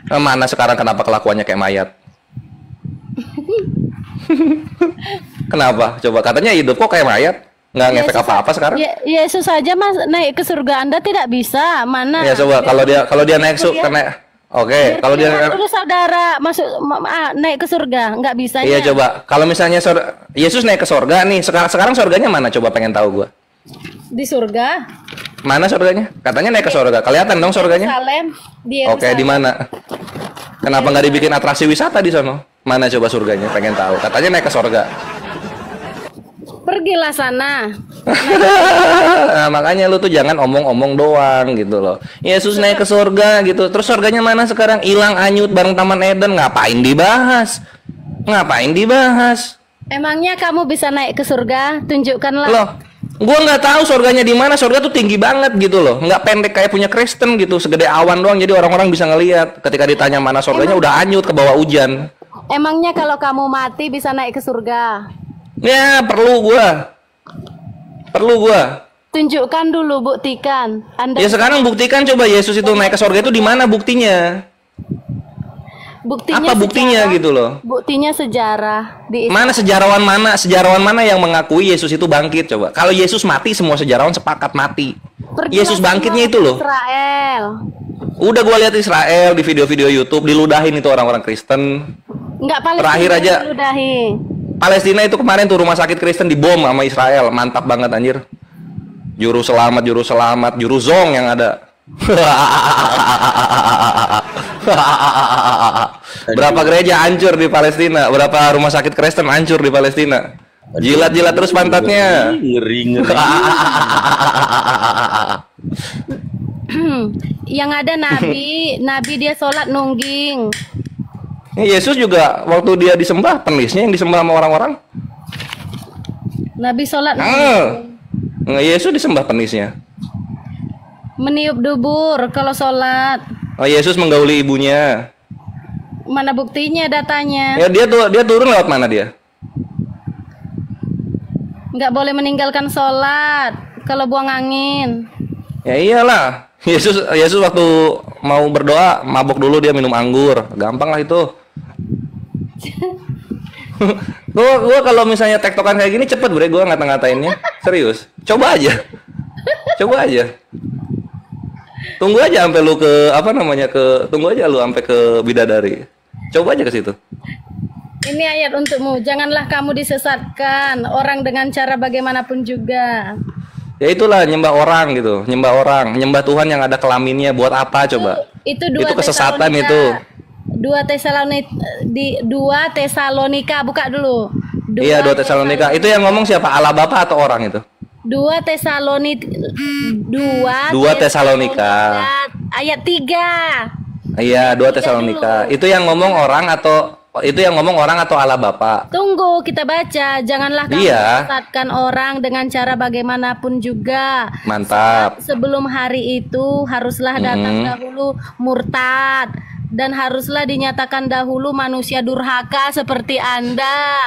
Mana sekarang kenapa kelakuannya kayak mayat? Kenapa? Coba katanya hidup kok kayak mayat. Nggak ngefek apa-apa sekarang. Yesus saja naik ke surga, Anda tidak bisa. Mana? Ya coba kalau dia naik surga. Oke, kalau dia saudara masuk naik ke surga, nggak bisa. Iya coba. Kalau misalnya Yesus naik ke surga nih, sekarang surganya mana? Coba pengen tahu gua. Di surga. Mana surganya? Katanya naik ke surga. Kelihatan dong surganya? Yerusalem. Oke, di mana? Kenapa nggak dibikin atraksi wisata di sana? Mana coba surganya? Pengen tahu. Katanya naik ke surga. Pergilah sana. Nah, makanya lu tuh jangan omong-omong doang gitu loh. Yesus naik ke surga gitu. Terus surganya mana sekarang? Hilang anyut bareng Taman Eden. Ngapain dibahas? Emangnya kamu bisa naik ke surga? Tunjukkanlah. Loh, gua nggak tahu surganya di mana. Surga tuh tinggi banget gitu loh. Nggak pendek kayak punya Kristen gitu. Segede awan doang. Jadi orang-orang bisa ngelihat. Ketika ditanya mana surganya udah anyut ke bawah hujan. Emangnya kalau kamu mati bisa naik ke surga? Ya, perlu gua. Tunjukkan dulu, buktikan. Ya sekarang buktikan coba Yesus itu naik ke surga itu di mana buktinya? Buktinya Apa buktinya sejarah. gitu loh? Buktinya sejarah di Mana sejarawan mana yang mengakui Yesus itu bangkit coba? Kalau Yesus mati semua sejarawan sepakat mati. Pergilah Yesus semua bangkitnya ke itu loh. Israel. Udah gua lihat Israel di video-video YouTube diludahin itu orang-orang Kristen. Enggak Palestina Terakhir aja. yang diludahi. Palestina itu kemarin tuh rumah sakit Kristen dibom sama Israel, mantap banget anjir. Juru selamat, juru zong yang ada. Berapa gereja hancur di Palestina, berapa rumah sakit Kristen hancur di Palestina. Jilat-jilat terus pantatnya. Ngeri. Yang ada nabi dia sholat nungging. Yesus juga waktu dia disembah, penisnya yang disembah sama orang-orang. Nabi sholat nungging. Yesus disembah penisnya. Meniup dubur kalau sholat. Oh, Yesus menggauli ibunya. Mana buktinya datanya? Ya dia turun lewat mana dia? Nggak boleh meninggalkan sholat kalau buang angin. Ya iyalah. Yesus waktu mau berdoa mabok dulu, dia minum anggur. Gampang lah itu. Gua kalau misalnya tektokan kayak gini cepet bre, gua ngata-ngatainnya. Serius. Coba aja. Tunggu aja sampai lu tunggu aja lu sampai ke bidadari. Coba aja ke situ. Ini ayat untukmu. Janganlah kamu disesatkan orang dengan cara bagaimanapun juga. Ya itulah nyembah orang gitu, nyembah Tuhan yang ada kelaminnya buat apa coba? Itu kesesatan itu. 2 Tesalonika buka dulu. Iya 2 Tesalonika. Itu yang ngomong siapa? Allah Bapa atau orang itu? 2 Tesalonika ayat 3. Iya 2 Tesalonika. Itu yang ngomong orang atau Allah Bapa? Tunggu kita baca. Janganlah kamu Iya. menyesatkan orang dengan cara bagaimanapun juga. Mantap. Sebelum hari itu haruslah datang dahulu murtad, dan haruslah dinyatakan dahulu manusia durhaka seperti Anda.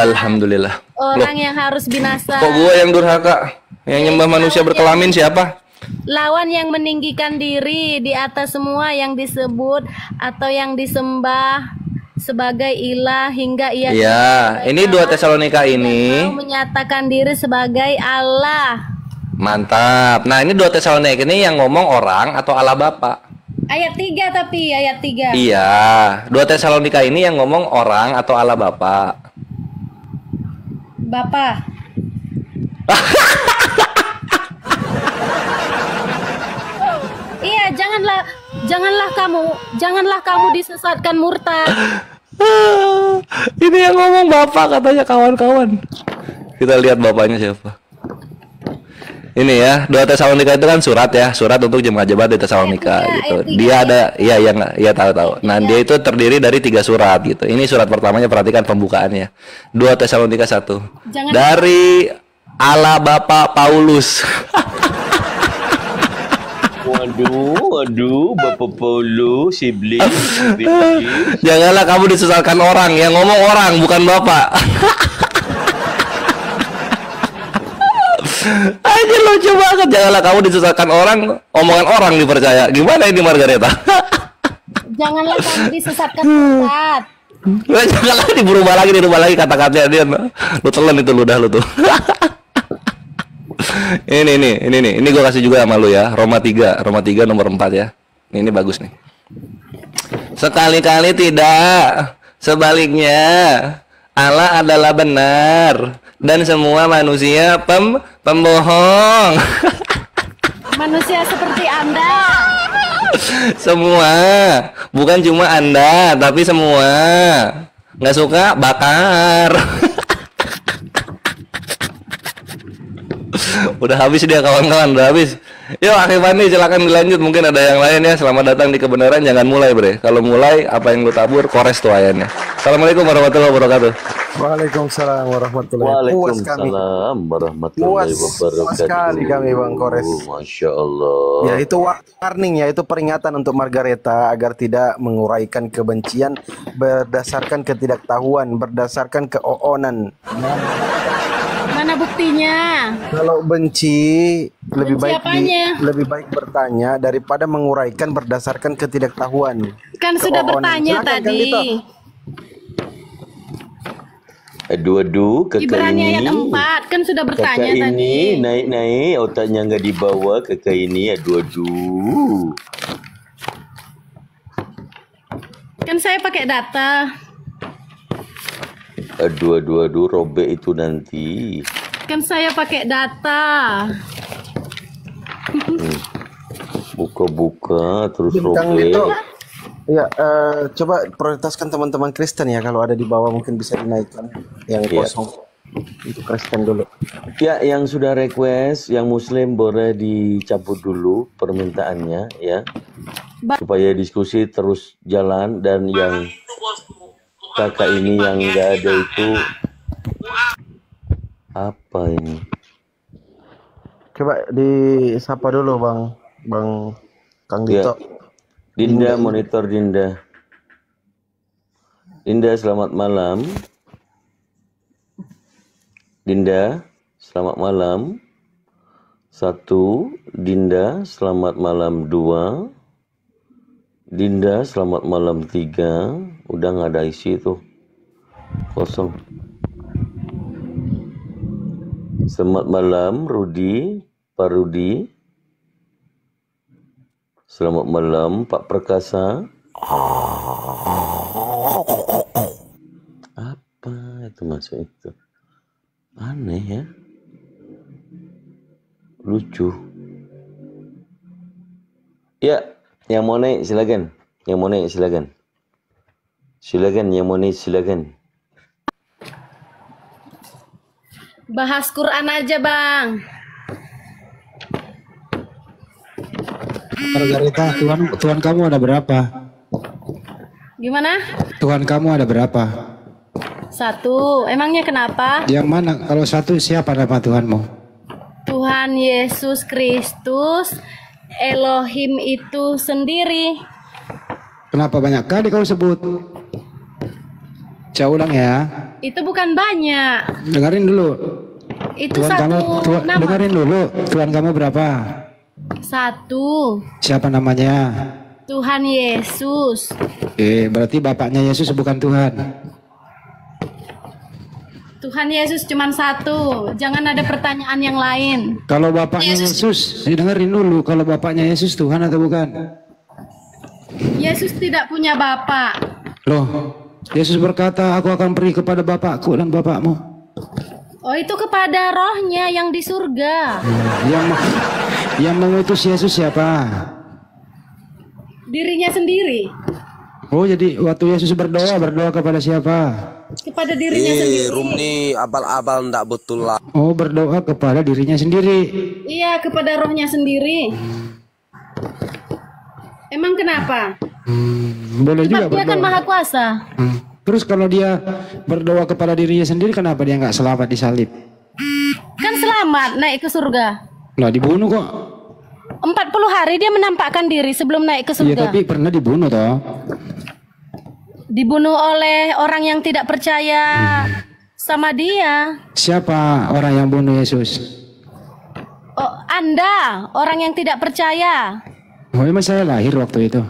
Alhamdulillah. Orang yang harus binasa. Kok gua yang durhaka? Yang nyembah manusia berkelamin siapa? Lawan yang meninggikan diri di atas semua yang disebut atau yang disembah sebagai ilah hingga ia Iya, ini 2 Tesalonika ini mau menyatakan diri sebagai Allah. mantap. Nah, ini 2 Tesalonika ini yang ngomong orang atau Allah Bapa? Ayat 3 tapi ayat 3. Iya, 2 Tesalonika ini yang ngomong orang atau Allah Bapa? Bapak. Iya, janganlah kamu disesatkan murtad. Ini yang ngomong Bapak katanya kawan-kawan. Kita lihat bapaknya siapa. Ini ya, 2 Tesalonika itu kan surat ya, surat untuk jemaat-jemaat di Tesalonika gitu. Dia ada, iya tahu. Nah, dia itu terdiri dari 3 surat gitu. Ini surat pertamanya, perhatikan pembukaannya. 2 Tesalonika 1. Dari Allah Bapa Paulus. Waduh, Bapak Paulus, iblis. Janganlah kamu disesatkan orang, yang ngomong orang bukan Bapak. Aja lucu banget. Janganlah kamu disesatkan orang, omongan orang dipercaya. Gimana ini Margareta? Janganlah kamu disesatkan murtad. Janganlah dirubah lagi kata-katanya dia. Lu telan itu ludah lu tuh. Ini gue kasih juga sama lu ya. Roma 3 nomor 4 ya. Ini bagus nih. Sekali-kali tidak, sebaliknya Allah adalah benar dan semua manusia pembohong. Manusia seperti Anda. Semua, bukan cuma Anda, tapi semua. Nggak suka bakar. Udah habis dia kawan-kawan, udah habis. Yuk Akhir Fandi silakan dilanjut, mungkin ada yang lain ya. Selamat datang di kebenaran, jangan mulai bre. Kalau mulai apa yang lu tabur kores tuh ayatnya. Assalamualaikum warahmatullahi wabarakatuh. Waalaikumsalam warahmatullahi wabarakatuh. Puas sekali kami Bang Kores. Masya Allah. Ya itu warning ya, itu peringatan untuk Margareta agar tidak menguraikan kebencian berdasarkan ketidaktahuan, berdasarkan keoonan. Mana buktinya? Kalau benci lebih baik bertanya daripada menguraikan berdasarkan ketidaktahuan. Kan sudah bertanya Silakan, Kang tadi. Dito. Aduh, kakak Ibrani ini. ayat 4 kan sudah bertanya Kakak tadi. ini naik-naik, otaknya nggak dibawa. Kakak ini, aduh. Kan saya pakai data. Aduh, robek itu nanti. Kan saya pakai data. Buka-buka terus Kang robek. Dito. Ya, coba prioritaskan teman-teman Kristen ya, kalau ada di bawah mungkin bisa dinaikkan yang Iya. kosong. Itu Kristen dulu. Ya, yang sudah request, yang Muslim boleh dicabut dulu permintaannya ya, supaya diskusi terus jalan. Dan yang kakak ini yang nggak ada itu apa ini? Coba disapa dulu Bang Kang Dito. Dinda, monitor Dinda. Dinda, selamat malam. Dinda, selamat malam. 1. Dinda, selamat malam. 2. Dinda, selamat malam. 3. Udah nggak ada isi tuh. Kosong. Selamat malam, Rudi. Pak Rudi. Selamat malam, Pak Perkasa. Apa itu masuk itu? Aneh ya. Lucu. Ya, yang mau naik silakan. Yang mau naik silakan. Silakan, yang mau naik silakan. Bahas Quran aja, Bang. Margarita, Tuhan kamu ada berapa? Gimana? Tuhan kamu ada berapa? 1. Emangnya kenapa? Yang mana? Kalau 1 siapa nama Tuhanmu? Tuhan Yesus Kristus, Elohim itu sendiri. Kenapa banyak kali kau sebut? Saya ulang ya. Itu bukan banyak. Dengerin dulu. Itu Tuhan kamu, satu nama. dengerin dulu. Tuhan kamu berapa? 1. Siapa namanya? Tuhan Yesus. Berarti bapaknya Yesus bukan Tuhan. Tuhan Yesus cuma 1. Jangan ada pertanyaan yang lain. Kalau bapaknya Yesus, dengerin dulu. Kalau bapaknya Yesus Tuhan atau bukan? Yesus tidak punya bapak. Loh, Yesus berkata, aku akan pergi kepada bapakku dan bapakmu. Oh, itu kepada rohnya yang di surga. Yang mengutus Yesus siapa? Dirinya sendiri. Oh, jadi waktu Yesus berdoa kepada siapa? Kepada dirinya sendiri. Rumni abal-abal ndak betul lah. Oh, berdoa kepada dirinya sendiri. Iya, kepada rohnya sendiri. Emang kenapa? Boleh juga Sebab dia kan berdoa. maha kuasa. Terus kalau dia berdoa kepada dirinya sendiri, kenapa dia nggak selamat disalib? Kan selamat naik ke surga. Lah dibunuh kok. 40 hari dia menampakkan diri sebelum naik ke Iya, surga. tapi pernah dibunuh toh. Dibunuh oleh orang yang tidak percaya sama dia. Siapa orang yang bunuh Yesus? Oh, Anda, orang yang tidak percaya. Oh, emang saya lahir waktu itu.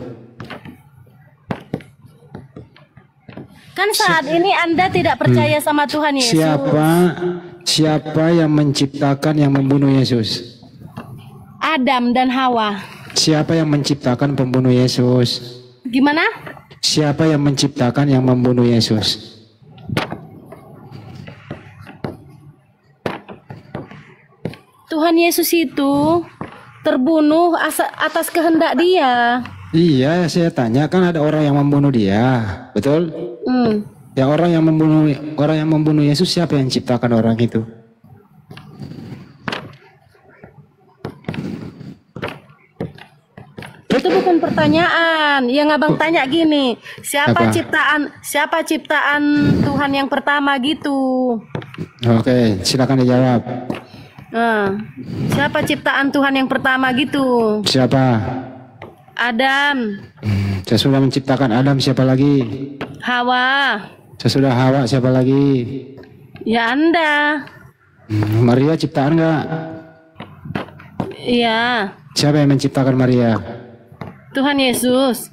Kan saat ini Anda tidak percaya sama Tuhan Yesus. Siapa yang menciptakan yang membunuh Yesus? Adam dan Hawa. Siapa yang menciptakan pembunuh Yesus? Gimana? Siapa yang menciptakan yang membunuh Yesus? Tuhan Yesus itu terbunuh atas kehendak dia. Iya, saya tanya, kan ada orang yang membunuh dia, betul? Ya, orang yang membunuh Yesus, siapa yang ciptakan orang itu? Itu bukan pertanyaan. Yang abang tanya gini, siapa Apa? ciptaan Tuhan yang pertama gitu? Oke, silakan dijawab. Nah, siapa ciptaan Tuhan yang pertama gitu? Siapa? Adam, Sesudah menciptakan Adam, siapa lagi? Hawa. Sesudah Hawa, siapa lagi? Ya Anda. Maria ciptaan enggak? Iya, Siapa yang menciptakan Maria? Tuhan Yesus.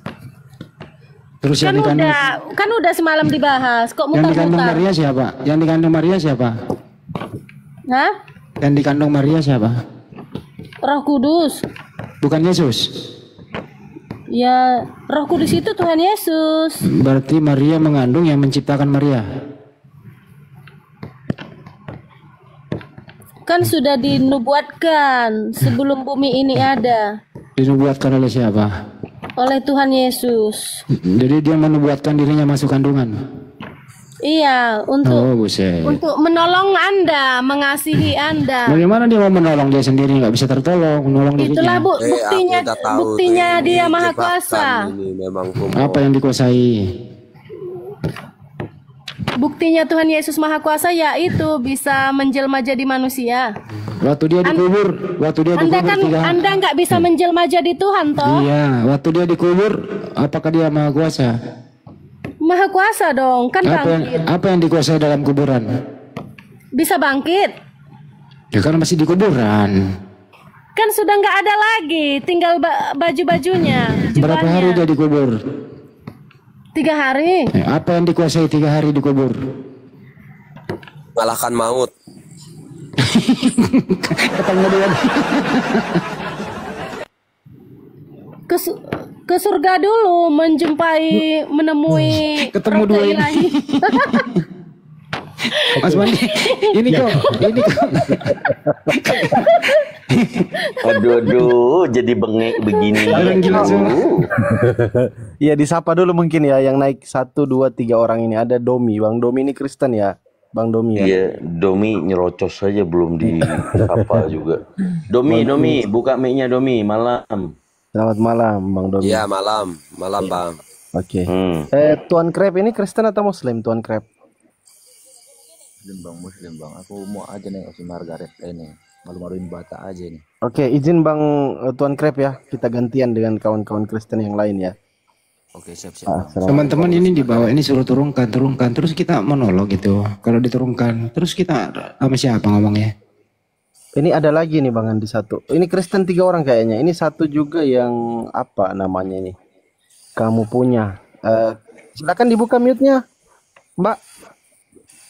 Terus Kan yang dikandung, udah semalam dibahas. Kok yang dikandung mutar-mutar? Maria siapa? Yang dikandung Maria siapa? Hah? Yang dikandung Maria siapa? Roh Kudus. Bukan Yesus. Ya, Roh Kudus itu Tuhan Yesus. Berarti Maria mengandung yang menciptakan Maria. Kan sudah dinubuatkan sebelum bumi ini ada Dinubuatkan oleh siapa? oleh Tuhan Yesus. Jadi dia menubuatkan dirinya masuk kandungan. Iya, Oh, untuk buset. menolong Anda, mengasihi Anda. Bagaimana dia mau menolong dia sendiri nggak bisa tertolong, menolong Itulah dirinya? buktinya dia maha kuasa. Ini memang Apa yang dikuasai? Buktinya Tuhan Yesus maha kuasa yaitu bisa menjelma jadi manusia. Waktu dia dikubur, Anda kan Anda nggak bisa menjelma jadi Tuhan toh? Iya, waktu dia dikubur, apakah dia maha kuasa? Maha kuasa dong, kan bangkit. Apa yang dikuasai dalam kuburan? Bisa bangkit. Ya kan masih di kuburan. Kan sudah nggak ada lagi, tinggal baju-bajunya. Berapa hari dia dikubur? 3 hari. Apa yang dikuasai 3 hari dikubur? Mengalahkan maut. Ketemu dia. Ke surga dulu menemui ketemu roh dua ini. ilahi. Mas Mandi, ini kok. Aduh, jadi bengek begini. Orang gila semua. Iya, disapa dulu mungkin ya yang naik 1, 2, 3 orang ini. Ada Domi, Bang Domi ini Kristen ya, Bang Domi ya. Iya, Domi nyerocos saja belum disapa juga. Domi, buka mic-nya Domi, malam. Selamat malam, Bang Domi. Iya, malam Bang. Oke. Tuan Krep ini Kristen atau Muslim, Tuan Krep? Muslim bang, aku mau aja nih si Margaret ini malu-maluin Bata aja nih. Oke, izin Bang Tuan Krep ya, kita gantian dengan kawan-kawan Kristen yang lain ya. Oke, siap. Teman-teman ini dibawa, ini suruh turunkan, terus kita monolog gitu. Kalau diturunkan, terus kita sama siapa ngomongnya? Ini ada lagi nih Bang Andi satu. Ini Kristen 3 orang kayaknya. Ini satu juga yang apa namanya ini? Kamu punya. Silakan dibuka mute-nya, Mbak.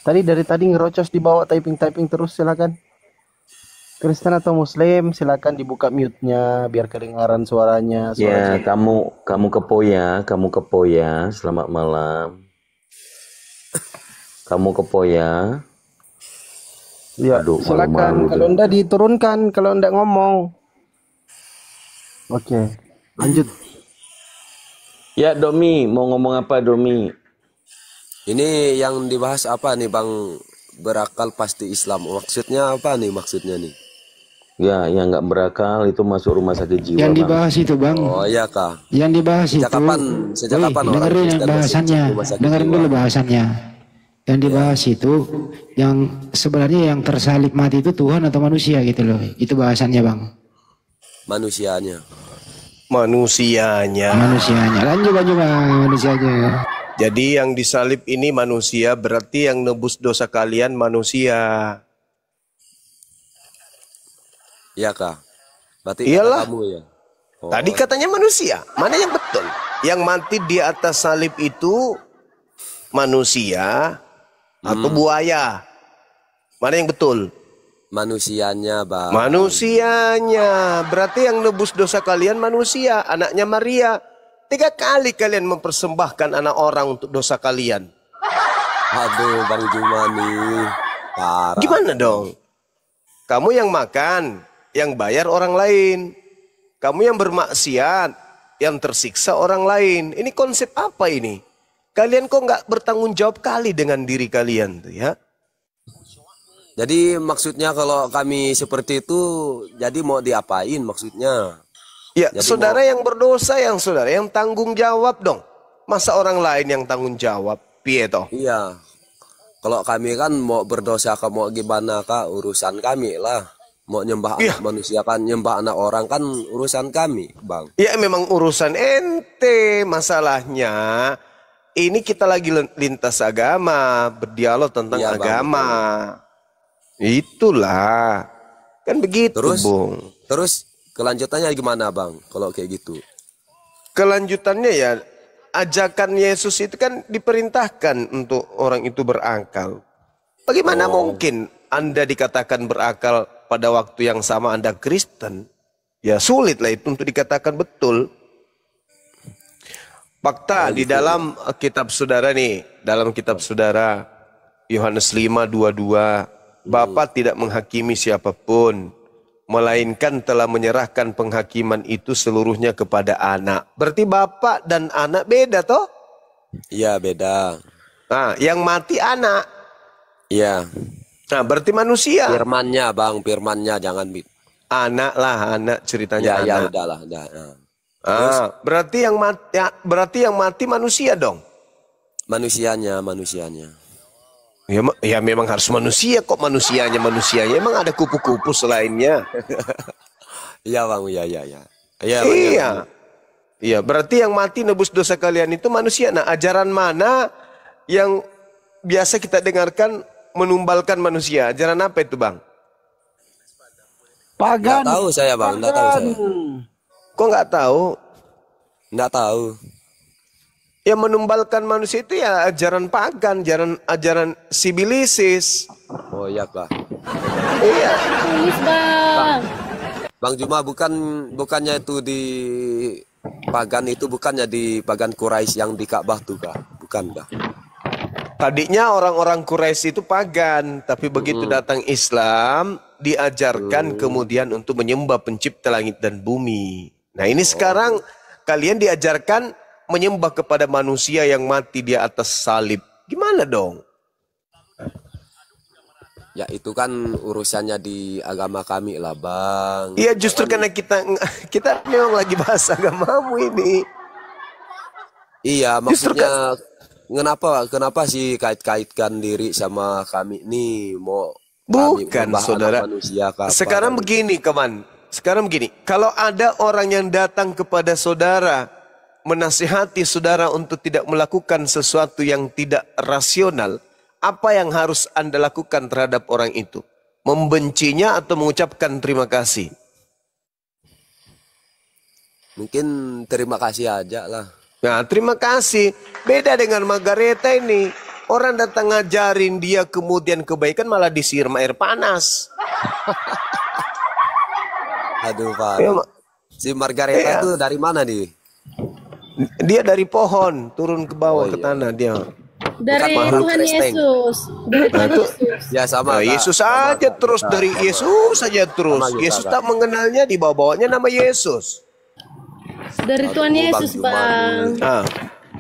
Tadi ngerocos dibawa typing terus, silakan. Kristen atau Muslim, silakan dibuka mute-nya biar kedengaran suaranya. Ya, kamu kepoya. Selamat malam. Kamu kepoya. Ya, Aduh, silakan. Kalau Anda diturunkan, kalau Anda ngomong. Oke, lanjut. Ya, Domi, mau ngomong apa, Domi? Ini yang dibahas apa nih Bang? Berakal pasti Islam. Maksudnya apa nih nih? Ya, yang nggak berakal itu masuk rumah sakit jiwa. Yang dibahas itu Bang. Oh iya kah? Yang dibahas Sejak itu. Sejak kapan orang dengerin Kristen bahasannya. masuk rumah sakit Dengerin jiwa? dulu bahasannya. Yang dibahas itu, yang sebenarnya yang tersalib mati itu Tuhan atau manusia gitu loh. Itu bahasannya Bang. Manusianya. Lanjut Bang, manusianya. Jadi yang disalib ini manusia, berarti yang nebus dosa kalian manusia. Iya kah? Berarti Iyalah. kamu ya. Oh. Tadi katanya manusia. Mana yang betul? Yang mati di atas salib itu manusia atau buaya? Mana yang betul? Manusianya, Bang. Manusianya. Berarti yang nebus dosa kalian manusia, anaknya Maria. 3 kali kalian mempersembahkan anak orang untuk dosa kalian. Aduh, Bang Jumani. Parah. Gimana dong? Kamu yang makan, yang bayar orang lain. Kamu yang bermaksiat, yang tersiksa orang lain. Ini konsep apa ini? Kalian kok nggak bertanggung jawab kali dengan diri kalian tuh ya? Jadi maksudnya kalau kami seperti itu, jadi mau diapain maksudnya? Ya, Jadi saudara yang berdosa, saudara yang tanggung jawab dong. Masa orang lain yang tanggung jawab? Piye toh? Iya. Kalau kami kan mau berdosa, mau gimana kah, urusan kami lah. Mau nyembah anak manusia kan, nyembah anak orang kan urusan kami, Bang. Ya memang urusan ente. Masalahnya ini kita lagi lintas agama, berdialog tentang agama. Itulah. Kan begitu, Terus, Bung. Terus Kelanjutannya gimana bang? Kalau kayak gitu? Kelanjutannya ya, ajakan Yesus itu kan diperintahkan untuk orang itu berakal. Bagaimana mungkin Anda dikatakan berakal pada waktu yang sama Anda Kristen? Ya sulit lah itu untuk dikatakan betul. Fakta di dalam kitab saudara nih, dalam kitab saudara Yohanes 5:22, Bapa tidak menghakimi siapapun, melainkan telah menyerahkan penghakiman itu seluruhnya kepada anak. Berarti bapak dan anak beda toh? Iya beda. Nah, yang mati anak. Iya. Nah, berarti manusia. Firmannya bang, firmannya jangan anak lah, anak ceritanya ya, anak. Ya udahlah, udah. Berarti yang mati manusia dong. Manusianya. Ya memang harus manusia kok, manusianya. Emang ada kupu-kupu selainnya. Iya bang, iya. Iya, berarti yang mati nebus dosa kalian itu manusia. Nah, ajaran mana yang biasa kita dengarkan menumbalkan manusia? Ajaran apa itu bang? Pagan. Nggak tahu saya bang, nggak tahu saya. Kok nggak tahu? Nggak tahu. Yang menumbalkan manusia itu ya ajaran pagan, ajaran sibilisis. Oh iya Pak. Iya. Bang Juma bukannya itu di pagan itu bukannya di pagan Quraisy yang di Ka'bah tuh Kak? Bukan Kak? Tadinya orang-orang Quraisy itu pagan, tapi begitu datang Islam diajarkan kemudian untuk menyembah pencipta langit dan bumi. Nah ini sekarang kalian diajarkan menyembah kepada manusia yang mati di atas salib. Gimana dong? Ya itu kan urusannya di agama kami lah bang. Iya justru karena kita memang lagi bahas agamamu ini. Iya maksudnya kenapa sih kait-kaitkan diri sama kami nih mau bukan saudara. Manusia, sekarang begini kawan. Sekarang begini. Kalau ada orang yang datang kepada saudara menasihati saudara untuk tidak melakukan sesuatu yang tidak rasional, apa yang harus Anda lakukan terhadap orang itu? Membencinya atau mengucapkan terima kasih? Mungkin terima kasih aja lah. Nah, terima kasih. Beda dengan Margareta ini. Orang datang ngajarin dia kemudian kebaikan malah disiram air panas. Aduh Pak. Si Margareta itu dari mana nih? Dia dari pohon turun ke bawah ke tanah dia. Dari Tuhan Yesus. Dari Tuhan Yesus. Ya sama. Yesus aja terus dari Yesus saja terus. Yesus tak mengenalnya, dibawa-bawanya nama Yesus. Dari Tuhan Yesus bang.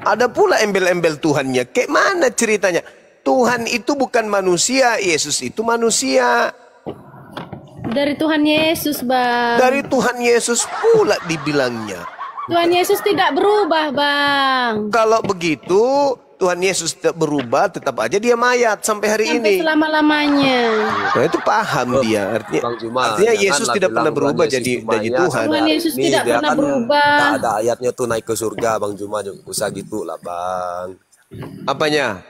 Ada pula embel-embel Tuhannya. Kayak mana ceritanya? Tuhan itu bukan manusia, Yesus itu manusia. Dari Tuhan Yesus bang. Dari Tuhan Yesus pula dibilangnya. Tuhan Yesus tidak berubah bang. Kalau begitu Tuhan Yesus tidak berubah, tetap aja dia mayat sampai hari ini. Sampai selama-lamanya. Nah itu paham dia. Artinya Yesus tidak pernah berubah jadi Tuhan. Tuhan Yesus tidak pernah berubah. Tak ada ayatnya tuh naik ke surga Bang Juma, usah gitu lah Bang. Apanya?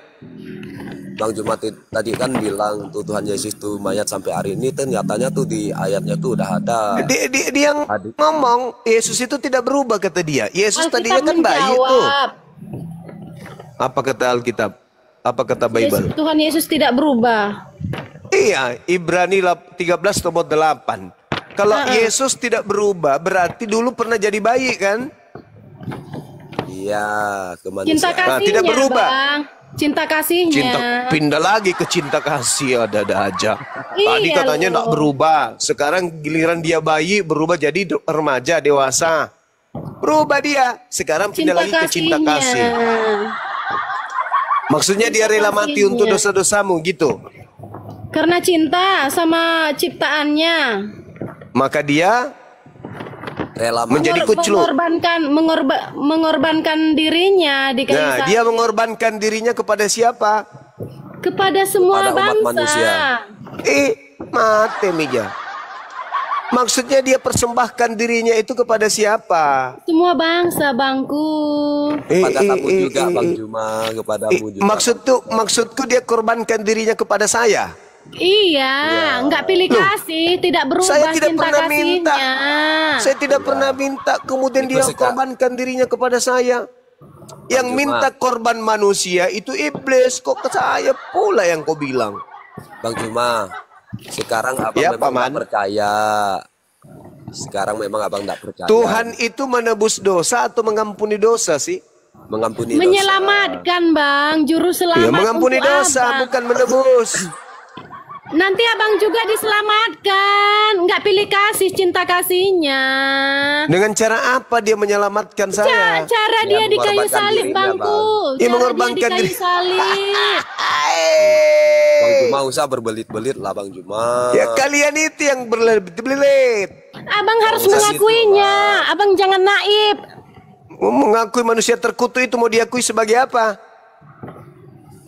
Bang Juma tadi kan bilang tuh Tuhan Yesus tuh mayat sampai hari ini, ternyatanya tuh di ayatnya tuh udah ada. Dia ngomong Yesus itu tidak berubah kata dia. Yesus tadinya kan bayi tuh. Apa kata Alkitab? Apa kata Bible? Tuhan Yesus tidak berubah. Iya, Ibrani 13 nomor 8. Kalau Yesus tidak berubah berarti dulu pernah jadi bayi kan? Iya, kemanusiaan. Cinta kasihnya, tidak berubah. Bang. Cinta kasihnya. Pindah lagi ke cinta kasih, ada aja. Tadi katanya tidak berubah. Sekarang giliran dia bayi berubah jadi remaja dewasa. Berubah dia. Sekarang pindah lagi ke cinta kasih. Maksudnya dia rela mati untuk dosa-dosamu gitu. Karena cinta sama ciptaannya. Maka dia rela menjadi kucluk. Mengorbankan dirinya di kayu salib. Dia mengorbankan dirinya kepada siapa? Kepada semua umat bangsa. Manusia. Mate meja. Maksudnya dia persembahkan dirinya itu kepada siapa? Semua bangsa, bangku. Kepada kamu juga Bang Juma, kepadamu juga. Maksudku dia korbankan dirinya kepada saya. Iya, nggak pilih kasih, tidak berubah Saya tidak cinta pernah kasihnya. minta. Saya tidak pernah minta, kemudian dia korbankan dirinya kepada saya. Yang minta korban manusia itu iblis. Kok ke saya pula yang kau bilang? Bang Juma, sekarang abang Ya, memang Paman. nggak percaya. Sekarang memang abang nggak percaya. Tuhan itu menebus dosa atau mengampuni dosa sih? Mengampuni Menyelamatkan Bang, juru selamat. Iya, mengampuni untuk dosa, Abang. bukan menebus. Nanti Abang juga diselamatkan, nggak pilih kasih cinta kasihnya. Dengan cara apa dia menyelamatkan saya? Cara dia di kayu salib Bangku. Dia mengorbankan di kayu diri. salib. Bang Juma usah berbelit-belit lah Bang Juma. Ya kalian itu yang berbelit-belit. Abang harus mengakuinya. Abang jangan naib. Mengakui manusia terkutuk itu mau diakui sebagai apa?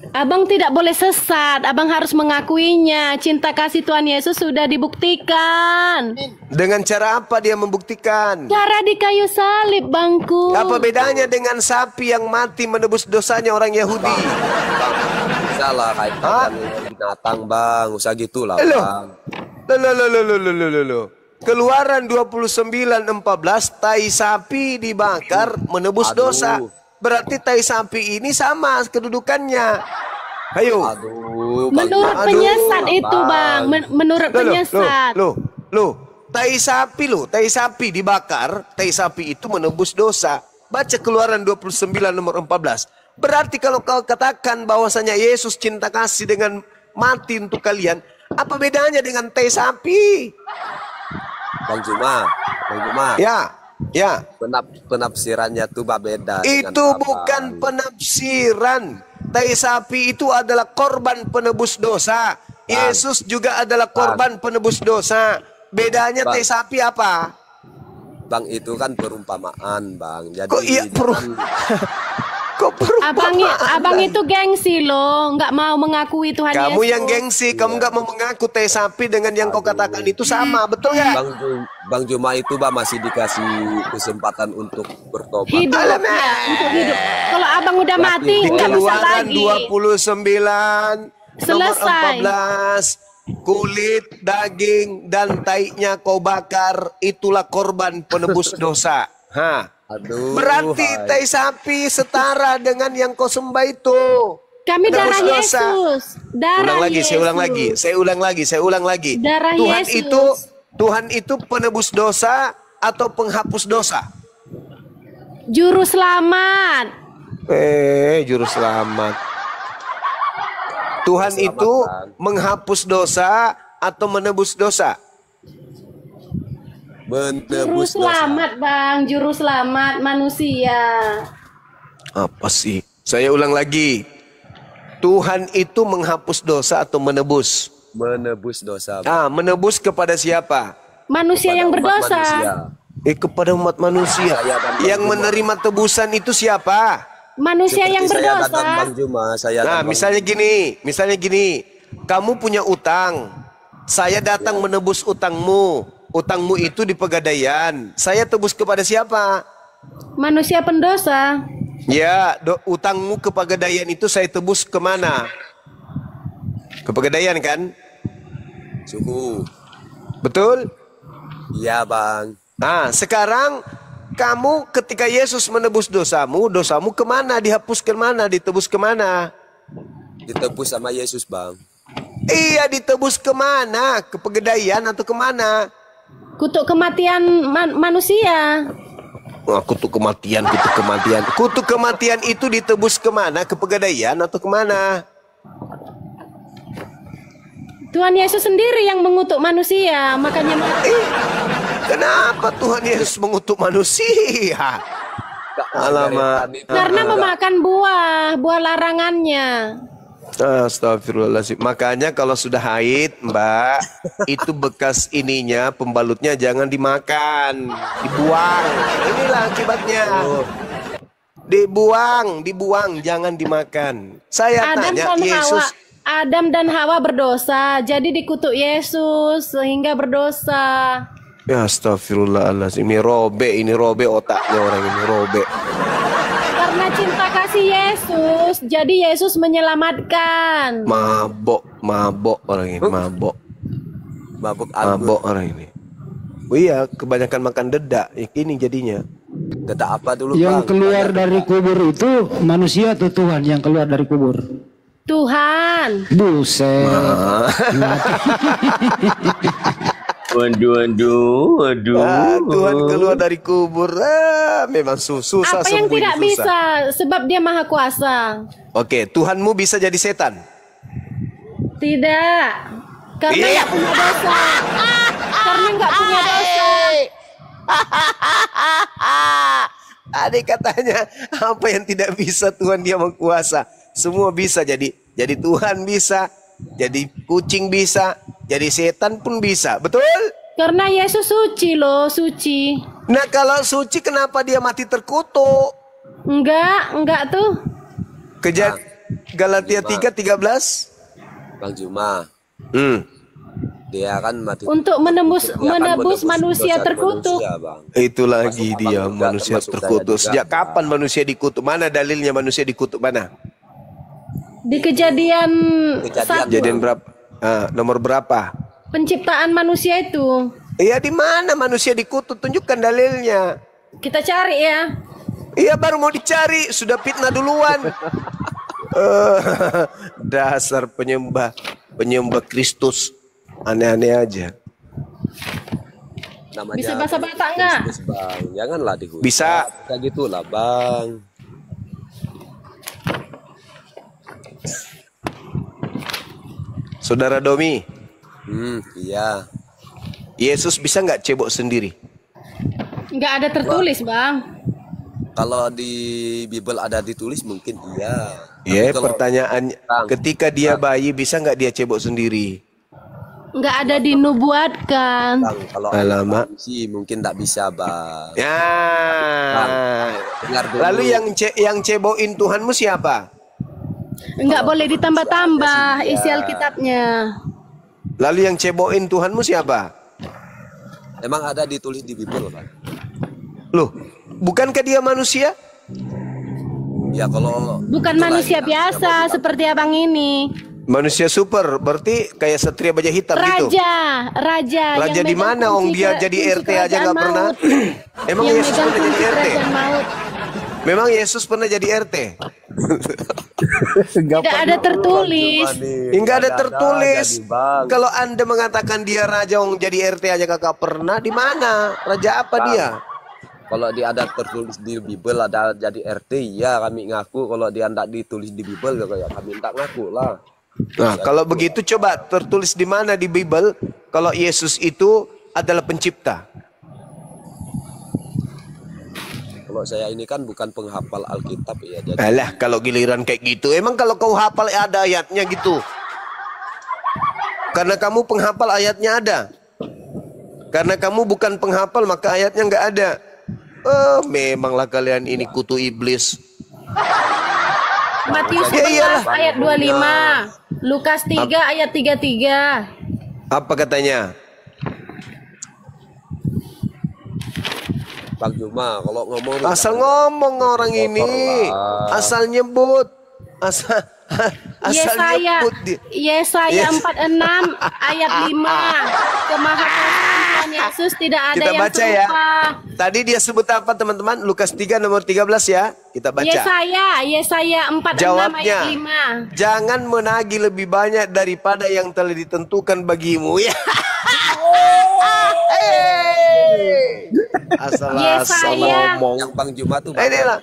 Abang tidak boleh sesat. Abang harus mengakuinya. Cinta kasih Tuhan Yesus sudah dibuktikan. Dengan cara apa dia membuktikan? Cara di kayu salib Bangku. Apa bedanya dengan sapi yang mati menebus dosanya orang Yahudi? Salah kaitkan dengan binatang Bang, usah gitulah Loh. Bang. Loh. Keluaran 29:14 tai sapi dibakar menebus dosa. Berarti tai sapi ini sama kedudukannya. Ayo. Menurut penyesat itu Bang. Menurut penyesat. Loh. Tai sapi dibakar, tai sapi itu menebus dosa. Baca Keluaran 29 nomor 14. Berarti kalau kau katakan bahwasanya Yesus cinta kasih dengan mati untuk kalian, apa bedanya dengan tai sapi? Bang Juma. Ya. Penafsirannya tuh beda. Itu bukan penafsiran. Tai sapi itu adalah korban penebus dosa. Yesus juga adalah korban penebus dosa. Bedanya tai sapi apa? Bang, itu kan perumpamaan Bang. Jadi Kok iya Abang itu gengsi loh, nggak mau mengakui Tuhan Yesus. Kamu yang gengsi, kamu nggak mau mengaku tai sapi dengan yang kau katakan itu sama, betul ya? Bang Juma itu Bang masih dikasih kesempatan untuk bertobat. Hidup ya, untuk hidup. Kalau abang udah mati, nggak bisa Keluaran lagi. 29 nomor 14. Kulit, daging, dan taiknya kau bakar, itulah korban penebus dosa. Berarti tai sapi setara dengan yang kau sembah itu. Kami darah Penebus dosa. Yesus. Darah Saya ulang lagi. Darah Tuhan Yesus. Tuhan itu penebus dosa atau penghapus dosa? Juru selamat. Juru selamat. Tuhan itu menghapus dosa atau menebus dosa? Juru selamat Bang, juru selamat manusia. Apa sih? Saya ulang lagi. Tuhan itu menghapus dosa atau menebus? Menebus dosa. Menebus kepada siapa? Manusia yang berdosa. Kepada umat manusia. Yang menerima tebusan itu siapa? Manusia yang berdosa. Misalnya gini. Kamu punya utang. Saya datang menebus utangmu. Utangmu itu di Pegadaian. Saya tebus kepada siapa? Manusia pendosa. Ya, utangmu ke Pegadaian itu saya tebus kemana? Ke Pegadaian kan? Suhu. Betul? Iya Bang. Sekarang kamu ketika Yesus menebus dosamu kemana? Dihapus kemana? Ditebus kemana? Ditebus sama Yesus Bang. Iya, ditebus kemana? Ke Pegadaian atau kemana? Kutuk kematian manusia. Kutuk kematian. Kutuk kematian itu ditebus kemana? Ke Pegadaian atau kemana? Tuhan Yesus sendiri yang mengutuk manusia, makanya mati. Kenapa Tuhan Yesus mengutuk manusia? Alamak. Karena memakan buah larangannya. Astagfirullahaladzim. Makanya kalau sudah haid, Mbak, itu bekas ininya, pembalutnya jangan dimakan, dibuang. Inilah akibatnya. Dibuang, jangan dimakan. Saya tanya, Yesus. Adam dan Hawa berdosa, jadi dikutuk Yesus sehingga berdosa. Ya astagfirullahaladzim. Ini robek otaknya orang ini, robek. Karena cinta kasih kasih Yesus, jadi Yesus menyelamatkan. Mabok orang ini, mabok orang ini. Oh iya, kebanyakan makan dedak, ini jadinya. Dedak apa dulu Yang Bang? keluar dari kubur itu manusia atau Tuhan yang keluar dari kubur? Tuhan. Buset. Waduh. Tuhan keluar dari kubur. Memang susah Apa yang sembuh tidak ini, susah. bisa? Sebab dia maha kuasa. Oke, Tuhanmu bisa jadi setan. Tidak. Karena nggak punya dosa. Karena nggak punya dosa. Adik katanya apa yang tidak bisa Tuhan dia mengkuasa. Semua bisa jadi Tuhan bisa, jadi kucing bisa, jadi setan pun bisa. Betul? Karena Yesus suci loh, suci. Nah, kalau suci kenapa dia mati terkutuk? Enggak tuh. Galatia 3:13. Bang Juma. Dia kan mati Untuk menebus manusia terkutuk. Manusia, Bang. Itu lagi dia manusia terkutuk. Sejak kapan manusia dikutuk? Mana dalilnya manusia dikutuk? Mana? Di kejadian 1. Kejadian berapa? Nomor berapa? Penciptaan manusia itu. Iya, di mana manusia dikutuk? Tunjukkan dalilnya. Kita cari ya. Iya, baru mau dicari, sudah fitnah duluan. Dasar penyembah Kristus. Aneh-aneh aja. Namanya Bisa bahasa Batak nggak? Bang, janganlah dihujat. Bisa. Kayak gitulah, Bang. Saudara Domi. Iya. Yesus bisa nggak cebok sendiri? Nggak ada tertulis, Bang. Kalau di Bible ada ditulis mungkin iya. Iya, pertanyaannya, ketika dia bayi bisa nggak dia cebok sendiri? Nggak ada dinubuatkan. Bang, kalau alamak sih mungkin tak bisa, Bang. Ya. Dengar dulu. Lalu yang cebokin Tuhanmu siapa? Nggak boleh ditambah-tambah isi Alkitabnya. Lalu yang cebokin Tuhanmu siapa? Emang ada ditulis di Bible, Bang? Loh, bukankah dia manusia? Ya kalau Bukan manusia biasa seperti abang ini. Manusia super, berarti kayak satria baja hitam gitu. Raja Raja di mana? Ong dia jadi RT aja nggak pernah. Emang Yesus pernah jadi RT? Memang Yesus pernah jadi RT? Tidak ada tertulis. Enggak ada tertulis. Kalau Anda mengatakan dia raja Ong jadi RT aja kakak pernah, di mana? Raja apa dia? Kalau dia ada tertulis di Bible ada jadi RT, ya kami ngaku. Kalau dia tidak ditulis di Bible, ya kami tak ngaku lah. Nah, kalau begitu coba tertulis di mana di Bible kalau Yesus itu adalah pencipta? Kalau saya ini kan bukan penghafal Alkitab ya. Jadi... Alah, kalau giliran kayak gitu, emang kalau kau hafal ada ayatnya gitu? Karena kamu penghafal ayatnya ada. Karena kamu bukan penghafal maka ayatnya nggak ada. Memanglah kalian ini kutu iblis. Matius 11 ayat 25, Lukas 3 ayat 33. Apa katanya? Bang Juma, kalau ngomong asal ngomong orang ini, asal nyebut, asal nyebut Yesaya 46 ayat 5. Kemahakuasaan Tuhan Yesus tidak ada kita yang baca serupa. Ya. Tadi dia sebut apa teman-teman? Lukas 3 nomor 13 ya. Kita baca. Yesaya 46 jawabnya, ayat 5. Jangan menagih lebih banyak daripada yang telah ditentukan bagimu. Ya. Asal ngomong. Yang Bang Juma tuh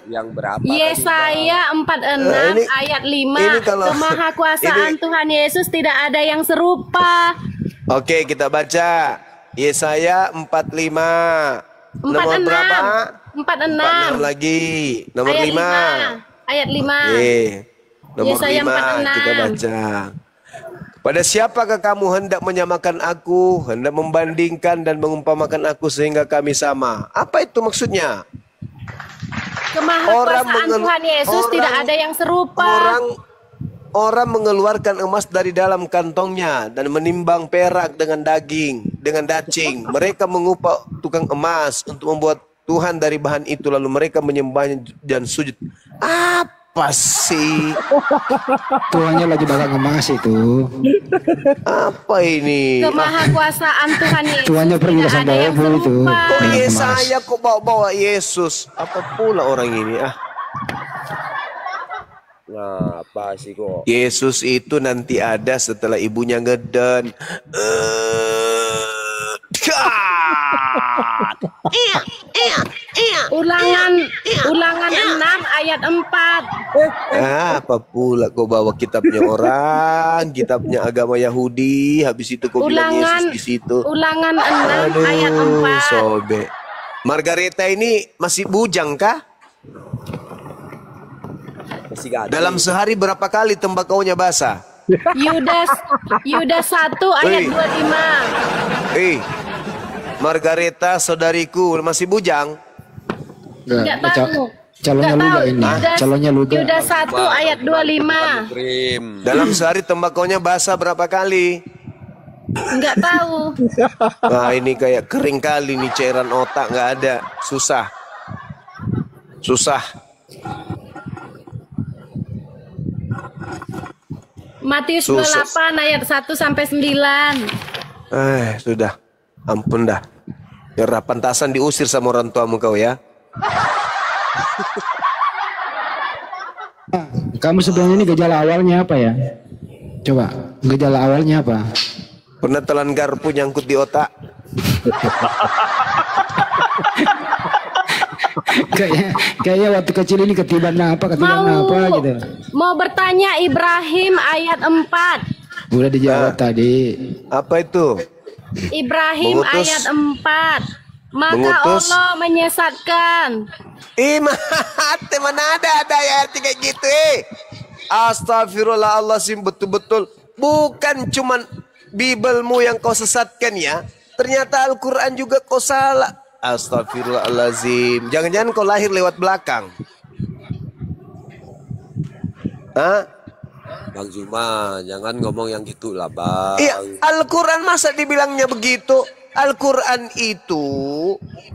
yang berapa? Yesaya 46 ayat 5. Kemahakuasaan Tuhan Yesus tidak ada yang serupa. Oke, kita baca. Yesaya 45. Nomor berapa? 46. Lagi. Nomor ayat 5. Ayat 5. Oke. Nomor Yesaya 5 kita baca. Pada siapakah kamu hendak menyamakan aku, hendak membandingkan dan mengumpamakan aku sehingga kami sama? Apa itu maksudnya? Kemahakuasaan Tuhan Yesus tidak ada yang serupa. Orang mengeluarkan emas dari dalam kantongnya dan menimbang perak dengan daging. Mereka mengupah tukang emas untuk membuat Tuhan dari bahan itu, lalu mereka menyembahnya dan sujud. Apa Apa sih? Tuhannya lagi bakal ngemas itu. Apa ini? Kemahakuasaan Tuhan Yesus. Tuhannya pergi ke tidak ada yang Sandalwood itu. serupa. Kok Ngemas. Yesaya kok bawa-bawa Yesus? Apa pula orang ini? Nah, apa sih kok? Yesus itu nanti ada setelah ibunya ngeden. Ulangan 6 ayat 4. Apa pula kau bawa kitabnya orang, kitabnya agama Yahudi, habis itu kau bilang Yesus di situ. Ulangan 6 ayat 4. Sobek. Margareta ini masih bujang kah? Masih gak ada. Dalam sehari berapa kali tembakaunya basah? Yudas 1 ayat 25. Margareta saudariku masih bujang? Enggak tahu. Calonnya Nggak luga tahu. ini. Calonnya luga. Yudas 1 ayat 25. Dalam sehari tembakaunya basah berapa kali? Enggak tahu. Nah ini kayak kering kali nih, cairan otak nggak ada. Susah. Matius 28 ayat 1 sampai 9. Sudah. Ampun dah. Biar pantasan diusir sama orang tuamu kau ya. Kamu sebenarnya ini gejala awalnya apa ya? Coba, gejala awalnya apa? Pernah telan garpu nyangkut di otak? Kayaknya waktu kecil ini ketiban apa gitu. Mau bertanya Ibrahim ayat 4. Udah dijawab tadi. Apa itu? Ibrahim Mengutus. ayat 4. Maka Mengutus. Allah menyesatkan. Mana ada ayat kayak gitu Astagfirullah, Allah sih betul-betul. Bukan cuman Bibelmu yang kau sesatkan ya. Ternyata Al-Quran juga kau salah. Astagfirullahalazim. Jangan-jangan kau lahir lewat belakang. Bang Zuma, jangan ngomong yang gitu lah, Bang. Iya, Al-Quran masa dibilangnya begitu? Al-Quran itu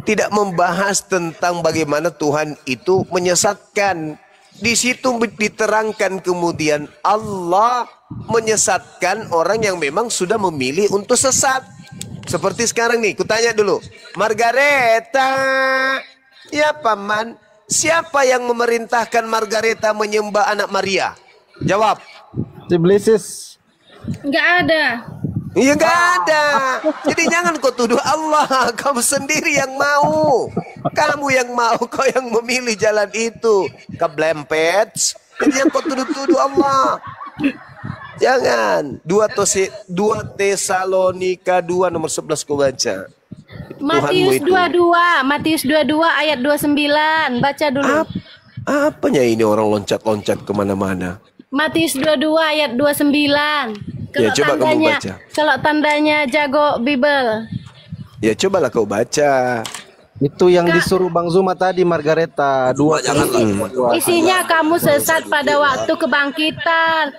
tidak membahas tentang bagaimana Tuhan itu menyesatkan. Di situ diterangkan kemudian Allah menyesatkan orang yang memang sudah memilih untuk sesat. Seperti sekarang nih, kutanya dulu. Margareta, ya paman, siapa yang memerintahkan Margareta menyembah anak Maria? Jawab. Iblisis. Enggak ada. Iya nggak ada. Jadi jangan kau tuduh Allah. Kamu sendiri yang mau. Kamu yang mau. Kau yang memilih jalan itu. Keblempet. Jadi yang kau tuduh-tuduh Allah. Jangan. 2 Tesalonika 2 nomor 11 kau baca. Matius 22. Matius 22 ayat 29. Baca dulu. Apanya ini orang loncat-loncat kemana-mana? Matius 22 ayat 29. Ya, coba kamu baca. Kalau tandanya jago Bible. Ya cobalah kau baca. Itu yang disuruh Bang Zuma tadi, Margareta. Isinya kamu sesat pada waktu kebangkitan.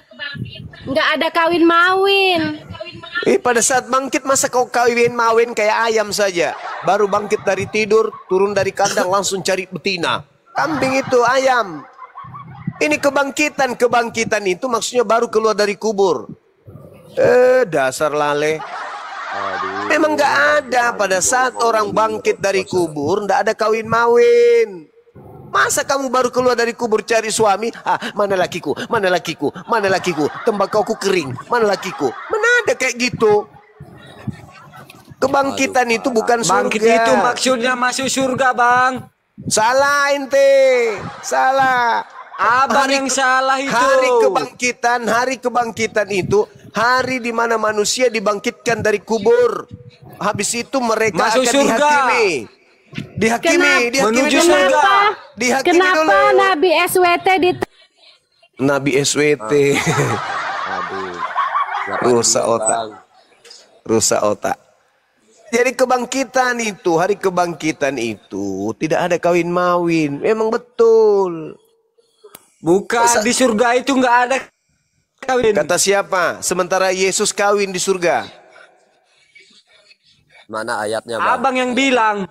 Nggak ada kawin mawin. Pada saat bangkit masa kau kawin mawin kayak ayam saja. Baru bangkit dari tidur, turun dari kandang langsung cari betina. Kambing itu ayam. Ini kebangkitan itu maksudnya baru keluar dari kubur. Dasar lale. Memang nggak ada pada saat orang bangkit dari kubur, nggak ada kawin mawin. Masa kamu baru keluar dari kubur cari suami? Mana lakiku, mana lakiku, mana lakiku? Tembakauku kering, mana lakiku? Mana ada kayak gitu? Kebangkitan itu bukan surga. Bangkit itu maksudnya masuk surga, Bang. Salah ente, salah. Abang yang salah itu. Hari kebangkitan itu hari di mana manusia dibangkitkan dari kubur. Habis itu mereka masuk akan surga. Dihakimi menuju dulu. surga. Dihakimi Kenapa dulu. Nabi SWT Nabi SWT. Rusak otak. Jadi hari kebangkitan itu tidak ada kawin mawin. Memang betul. Bukan di surga itu nggak ada kawin. Kata siapa? Sementara Yesus kawin di surga. Mana ayatnya, Bang? Abang yang bilang.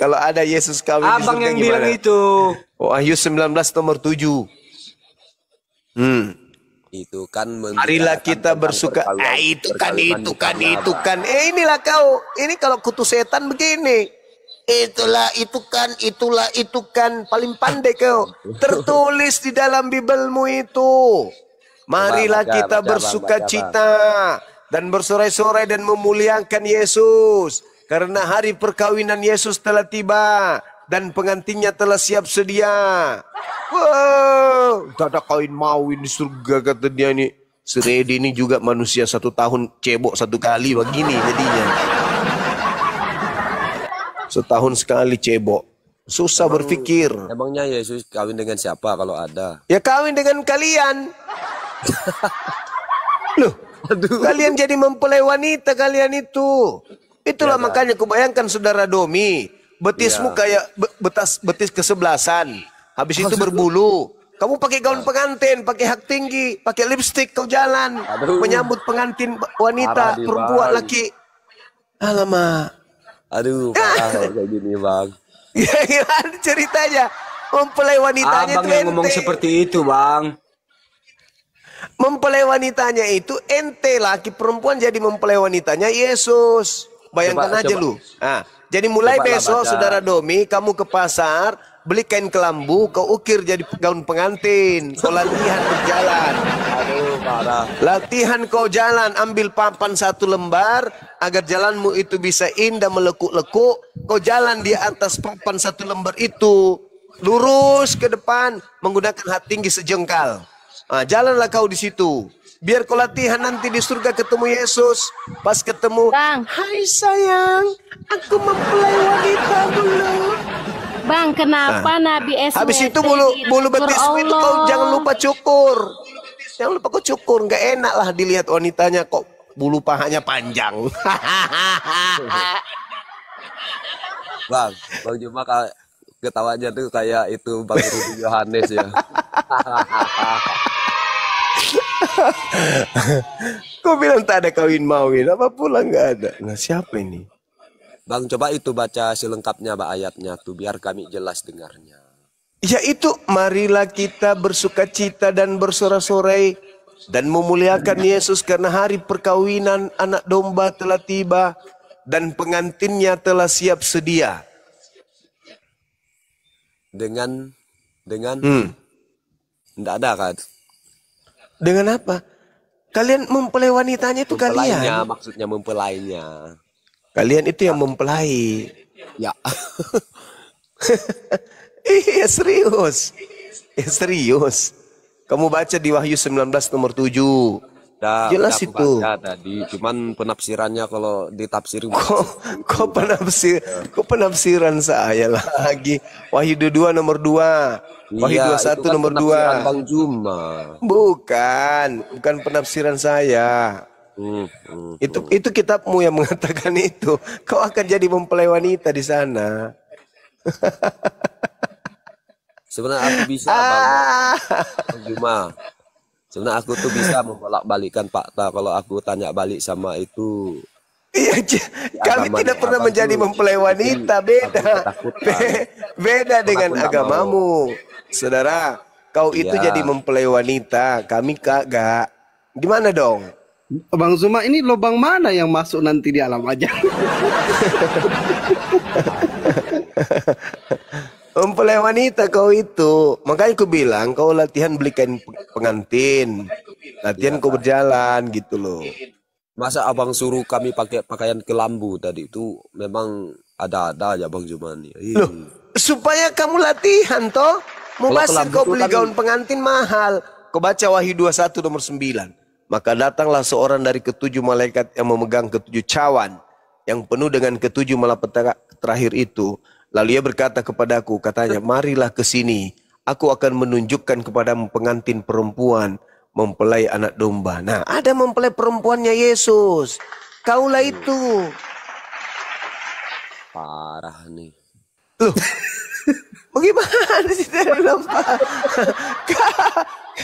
Kalau ada Yesus kawin di Abang surga yang gimana? bilang itu. Wahyu 19 nomor 7. Itu kan Marilah kita bersuka. Itu kan. Inilah kau. Ini kalau kutu setan begini. Itulah, itu kan. Paling pandai kau. Tertulis di dalam Bibelmu itu. Marilah kita bersuka cita dan bersorai-sorai dan memuliakan Yesus. Karena hari perkawinan Yesus telah tiba. Dan pengantinnya telah siap sedia. Wow, tak ada kawin mawin di surga kata dia ini. Si Redi ini juga manusia 1 tahun cebok 1 kali begini jadinya. Setahun sekali cebok. Susah berpikir. Emangnya Yesus kawin dengan siapa kalau ada? Ya kawin dengan kalian. Loh, kalian jadi mempelai wanita kalian itu. Itulah makanya kubayangkan saudara Domi. Betismu kayak betis kesebelasan. Habis itu berbulu. Kamu pakai gaun pengantin, pakai hak tinggi, pakai lipstik kau jalan. Menyambut pengantin wanita, perempuan, laki. Alamak. Aduh, parah kayak gini bang. Gimana ceritanya? Mempelai wanitanya Abang yang ngomong seperti itu bang. Mempelai wanitanya itu ente, laki perempuan jadi mempelai wanitanya Yesus. Bayangkan aja lu. Nah, jadi mulai besok saudara Domi, kamu ke pasar, beli kain kelambu, kau ukir jadi gaun pengantin. Kau latihan berjalan. Aduh, parah. Latihan kau jalan, ambil papan 1 lembar, agar jalanmu itu bisa indah melekuk-lekuk. Kau jalan di atas papan 1 lembar itu, lurus ke depan, menggunakan hak tinggi sejengkal. Nah, jalanlah kau di situ. Biar kau latihan nanti di surga ketemu Yesus. Pas ketemu, hai sayang, aku mempelai wanita dulu. Bang, kenapa Nabi SWT? Habis itu bulu betismu itu kau jangan lupa cukur. Jangan lupa kau cukur. Nggak enak lah dilihat wanitanya kok bulu pahanya panjang. Bang Juma ketawanya tuh kayak itu Bang Rudi Yohanes ya. Kau bilang tak ada kawin mawin, apa pula nggak ada. Nah siapa ini? Bang coba itu baca selengkapnya Pak ayatnya tuh biar kami jelas dengarnya. Yaitu marilah kita bersuka cita dan bersorak-sorai dan memuliakan Yesus karena hari perkawinan anak domba telah tiba dan pengantinnya telah siap sedia. Dengan enggak ada kan? Dengan apa? Kalian mempelai wanitanya itu kalian. Maksudnya mempelainya. Kalian itu yang mempelai. Ya. Iya serius. Serius. Kamu baca di Wahyu 19 nomor 7. Jelas itu. Tadi cuman penafsirannya kalau ditafsir kok penafsiran saya lagi. Wahyu 22 nomor 2. Wahyu 21 nomor 2. Bang Juma. Bukan penafsiran saya. Itu kitabmu yang mengatakan itu. Kau akan jadi mempelai wanita di sana. Sebenarnya aku bisa Bang Juma. Sebenarnya aku tuh bisa membolak-balikan fakta kalau aku tanya balik sama itu. Iya, kami tidak pernah menjadi mempelai wanita, beda dengan agamamu. Saudara, kau itu jadi mempelai wanita, kami kagak. Gimana dong? Bang Zuma, ini lubang mana yang masuk nanti di alam aja? Mempelai wanita kau itu. Makanya aku bilang kau latihan beli kain pengantin. Latihan kau berjalan gitu loh. Masa abang suruh kami pakai pakaian kelambu tadi itu memang ada aja Bang Jumani. Loh, supaya kamu latihan toh. Mau pasti kau beli gaun pengantin mahal. Kau baca Wahyu 21 nomor 9. Maka datanglah seorang dari ketujuh malaikat yang memegang ketujuh cawan. Yang penuh dengan ketujuh malapetaka terakhir itu. Lalu ia berkata kepadaku, katanya, marilah ke sini. Aku akan menunjukkan kepadamu pengantin perempuan mempelai anak domba. Nah, ada mempelai perempuannya Yesus. Kaulah itu. Parah nih. Loh, bagaimana sih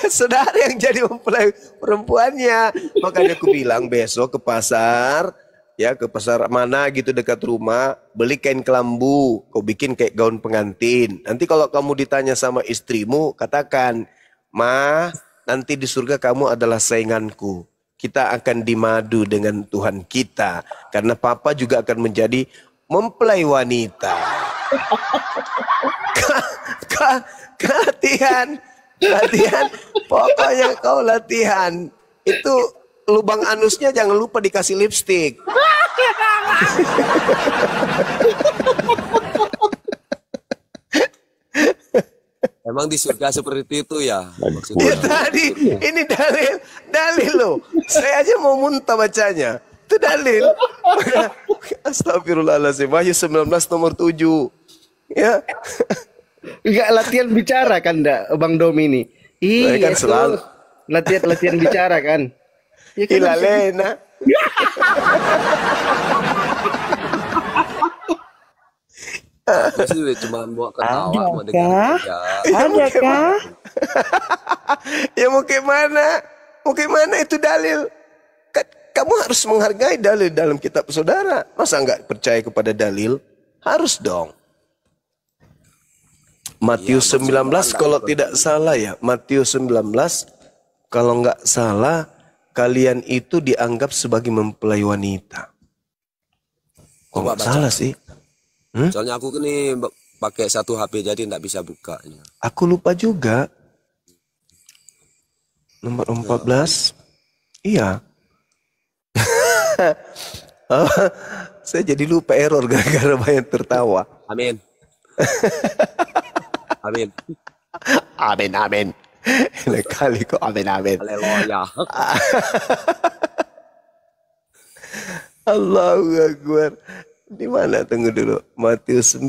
saudara yang jadi mempelai perempuannya. Makanya aku bilang besok ke pasar, ya ke pasar mana gitu dekat rumah, beli kain kelambu, kau bikin kayak gaun pengantin. Nanti kalau kamu ditanya sama istrimu, katakan, "Ma, nanti di surga kamu adalah sainganku. Kita akan dimadu dengan Tuhan kita, karena papa juga akan menjadi mempelai wanita." Latihan, pokoknya kau latihan. Itu lubang anusnya jangan lupa dikasih lipstik. Emang di surga seperti itu ya? Ya tadi, ini dalil loh. Saya aja mau muntah bacanya. Itu dalil. Astagfirullahaladzim. Wahyu 19 nomor 7. Ya. Enggak latihan bicara kan, Bang Dom ini? Iya kan selalu. Latihan bicara kan? Ya kan Ilalena. Aku sih cuma bawa ketawa sama dengan Adakah? Ya mau gimana? Mau gimana itu dalil? Kamu harus menghargai dalil dalam kitab saudara. Masa enggak percaya kepada dalil? Harus dong. Matius 19 kalau tidak salah ya. Matius 19 kalau enggak salah kalian itu dianggap sebagai mempelai wanita. Kok enggak salah sih? Soalnya aku ini pakai satu HP jadi enggak bisa buka. Aku lupa juga. Nomor 14. Iya. Saya jadi lupa error gara-gara banyak tertawa. Amin. Amin. Amin, amin. Enak kali kok amin. Haleluya. Allahu Akbar. Di mana tunggu dulu? Matius 9.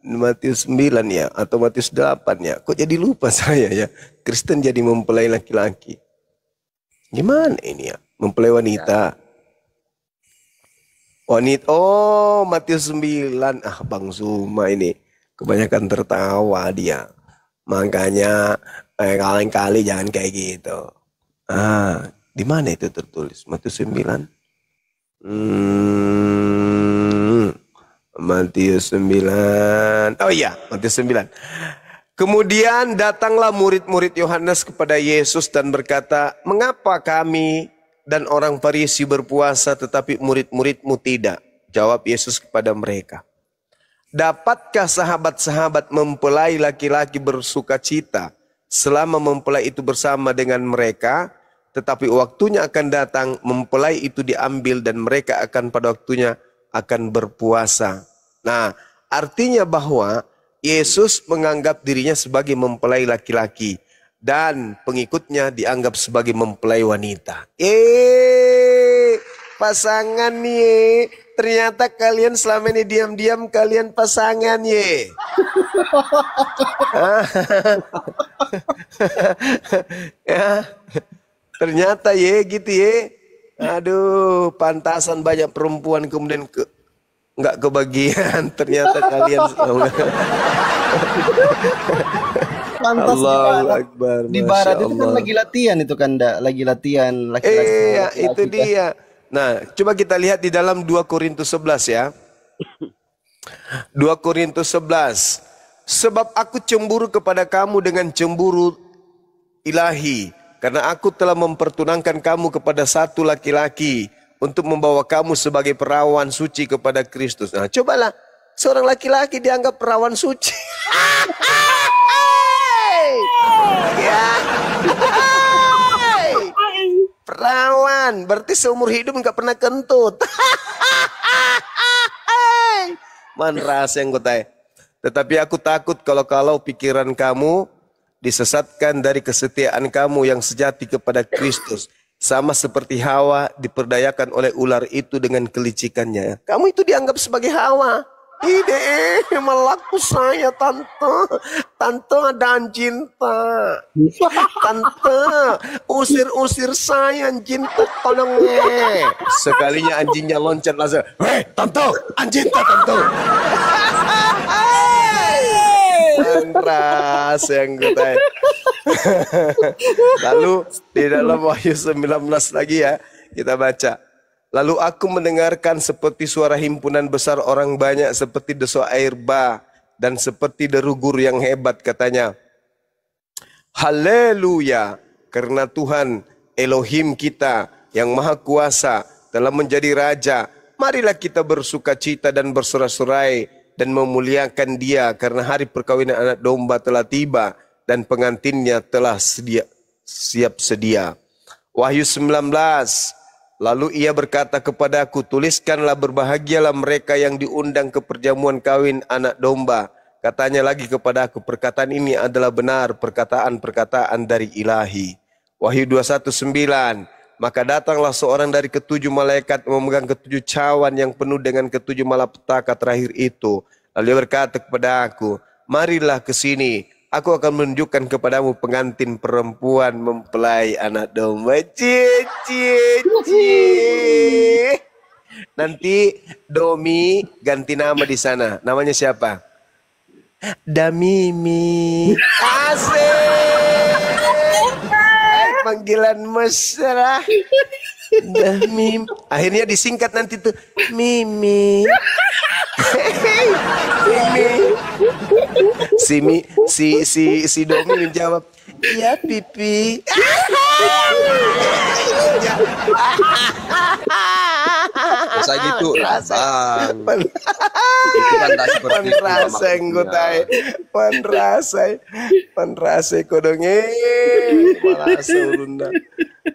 Matius 9 ya atau Matius 8 ya. Kok jadi lupa saya ya? Kristen jadi mempelai laki-laki. Gimana ini ya? Mempelai wanita. Wanita. Oh, Matius 9. Ah, Bang Zuma ini kebanyakan tertawa dia. Makanya kali-kali jangan kayak gitu. Ah, di mana itu tertulis? Matius 9. Matius 9. Oh iya, Matius 9. Kemudian datanglah murid-murid Yohanes kepada Yesus dan berkata, "Mengapa kami dan orang Farisi berpuasa tetapi murid-muridmu tidak?" Jawab Yesus kepada mereka, "Dapatkah sahabat-sahabat mempelai laki-laki bersukacita selama mempelai itu bersama dengan mereka? Tetapi waktunya akan datang, mempelai itu diambil dan mereka akan pada waktunya akan berpuasa." Nah, artinya bahwa Yesus menganggap dirinya sebagai mempelai laki-laki dan pengikutnya dianggap sebagai mempelai wanita. Pasangan nih. Ternyata kalian selama ini diam-diam kalian pasangan ye. Ya, ternyata ye gitu ye. Aduh, pantasan banyak perempuan kemudian nggak kebagian. Ternyata kalian Allahu Akbar. Di barat itu kan lagi latihan itu kan, lagi latihan laki-laki. Iya, itu dia. Nah, coba kita lihat di dalam 2 Korintus 11 ya. 2 Korintus 11. Sebab aku cemburu kepada kamu dengan cemburu ilahi, karena aku telah mempertunangkan kamu kepada satu laki-laki untuk membawa kamu sebagai perawan suci kepada Kristus. Nah, cobalah seorang laki-laki dianggap perawan suci. Ya. Perawan, berarti seumur hidup nggak pernah kentut. Man rasa yang kutai. Tetapi aku takut kalau pikiran kamu disesatkan dari kesetiaan kamu yang sejati kepada Kristus. Sama seperti Hawa diperdayakan oleh ular itu dengan kelicikannya. Kamu itu dianggap sebagai Hawa. Ide melaku saya tante dan cinta. Tante usir saya cinta tolongnya. Sekalinya anjingnya loncat langsung, "Hei tante, anjing tante." Ras yang gue. Lalu di dalam Wahyu 19 lagi ya kita baca. Lalu aku mendengarkan seperti suara himpunan besar orang banyak, seperti desau air bah, dan seperti deru guru yang hebat, katanya, haleluya, karena Tuhan Elohim kita yang maha kuasa telah menjadi raja. Marilah kita bersuka cita dan bersorak-sorai dan memuliakan dia, karena hari perkawinan anak domba telah tiba dan pengantinnya telah siap sedia. Wahyu 19. Lalu ia berkata kepadaku, tuliskanlah, berbahagialah mereka yang diundang ke perjamuan kawin anak domba. Katanya lagi kepadaku, perkataan ini adalah benar, perkataan-perkataan dari Ilahi. Wahyu 21:9. Maka datanglah seorang dari ketujuh malaikat memegang ketujuh cawan yang penuh dengan ketujuh malapetaka terakhir itu. Lalu dia berkata kepada aku, marilah ke sini. Aku akan menunjukkan kepadamu pengantin perempuan mempelai anak domba. Nanti Domi ganti nama di sana. Namanya siapa? Damimi. Asik. Panggilan mesra. Damim. Akhirnya disingkat nanti tuh Mimi. Mimi. Si Domi menjawab, iya pipi. Bisa gitu lah bang. Itu kan tak seperti itu maksudnya. Panrasai kodongnya malah seulunda.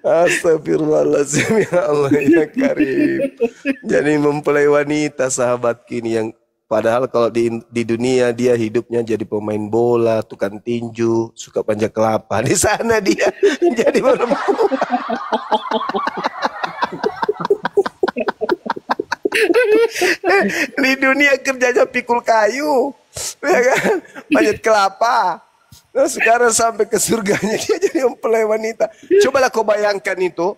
Astagfirullahaladzim, ya Allah ya Karim. Jadi mempelai wanita sahabat kini yang padahal kalau di dunia dia hidupnya jadi pemain bola, tukang tinju, suka panjat kelapa. Di sana dia jadi perempuan. Di dunia kerjanya pikul kayu, ya kan? Panjat kelapa. Nah sekarang sampai ke surganya dia jadi mempelai wanita. Cobalah kau bayangkan itu,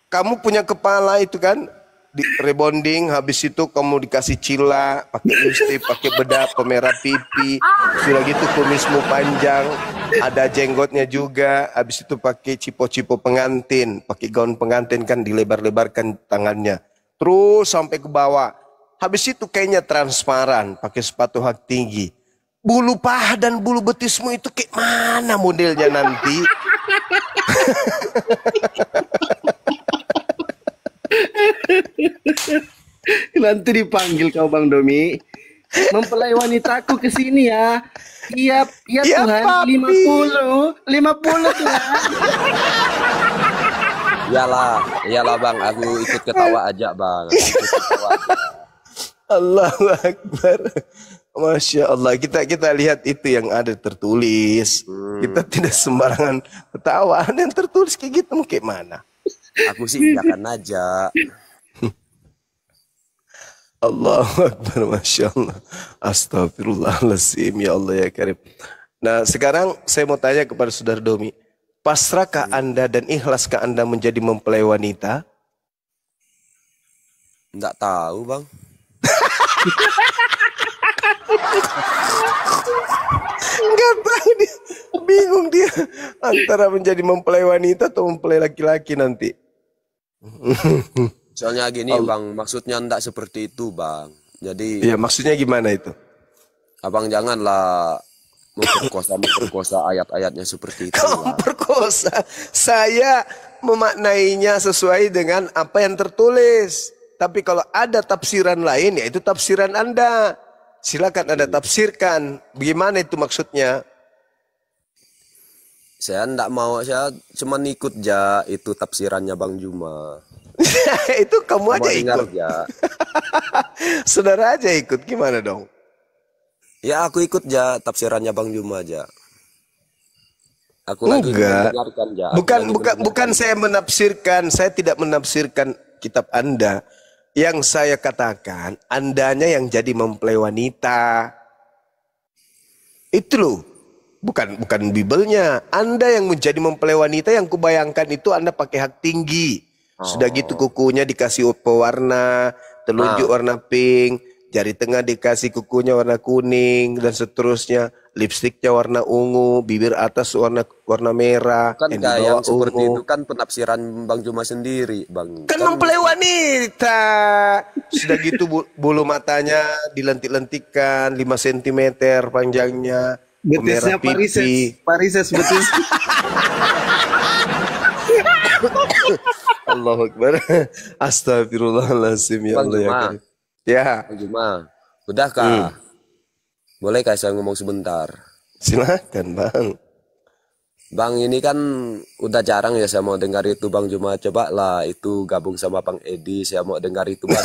kamu punya kepala itu kan, di rebonding, habis itu kamu dikasih cila, pakai lipstick, pakai bedak, pemerah pipi, sudah gitu kumismu panjang, ada jenggotnya juga, habis itu pakai cipo-cipo pengantin, pakai gaun pengantin kan dilebar-lebarkan tangannya, terus sampai ke bawah, habis itu kayaknya transparan, pakai sepatu hak tinggi, bulu paha dan bulu betismu itu kayak mana modelnya nanti? Nanti dipanggil kau Bang Domi, mempelai wanitaku ke sini ya. Iya, iya ya, Tuhan, papi. 50 Tuhan. Iyalah Bang, aku ikut ketawa aja Bang. Allahu Akbar. Masya Allah, kita lihat itu yang ada tertulis. Kita tidak sembarangan ketawa. Ada yang tertulis kayak gitu, kayak mana? Aku sih iyakan aja. Allahu Akbar, Masya Allah. Astagfirullahaladzim, ya Allah ya Karim. Nah sekarang saya mau tanya kepada Saudara Domi, pasrahkah Anda dan ikhlaskah Anda menjadi mempelai wanita? Nggak tahu Bang. Nggak tahu dia, bingung dia antara menjadi mempelai wanita atau mempelai laki-laki nanti. Soalnya gini Bang, maksudnya enggak seperti itu Bang. Jadi ya maksudnya gimana itu? Abang janganlah memperkosa ayat-ayatnya seperti itu. Memperkosa. Saya memaknainya sesuai dengan apa yang tertulis. Tapi kalau ada tafsiran lain, ya itu tafsiran Anda. Silakan Anda tafsirkan. Bagaimana itu maksudnya? Saya enggak mau, saya cuma ikut aja itu tafsirannya Bang Juma. Itu kamu aja ikut. Saudara aja ikut, gimana dong? Ya aku ikut aja tafsirannya Bang Juma aja. Aku lagi mendengarkan aja. Bukan saya menafsirkan, saya tidak menafsirkan kitab Anda. Yang saya katakan, Andanya yang jadi mempelai wanita. Itu loh. Bukan Bibelnya. Anda yang menjadi mempelai wanita, yang kubayangkan itu Anda pakai hak tinggi. Sudah gitu kukunya dikasih pewarna, telunjuk warna pink, jari tengah dikasih kukunya warna kuning, dan seterusnya. lipstiknya warna ungu, bibir atas warna merah, Kan yang di kayak bawah yang seperti ungu. itu kan penafsiran Bang Juma sendiri, Bang. Kan mempelai wanita. Sudah gitu bulu matanya dilentik-lentikan 5 cm panjangnya, Betisnya pemerah pipi. Parises betis. Allahu Akbar. Astagfirullahaladzim ya Bang Allah ya Juma. Karim. Ya. Bang Juma, udahkah? Bolehkah saya ngomong sebentar? Silakan Bang. Bang, ini kan udah jarang ya saya mau dengar itu Bang Juma. Coba lah itu gabung sama Bang Edi, saya mau dengar itu Bang.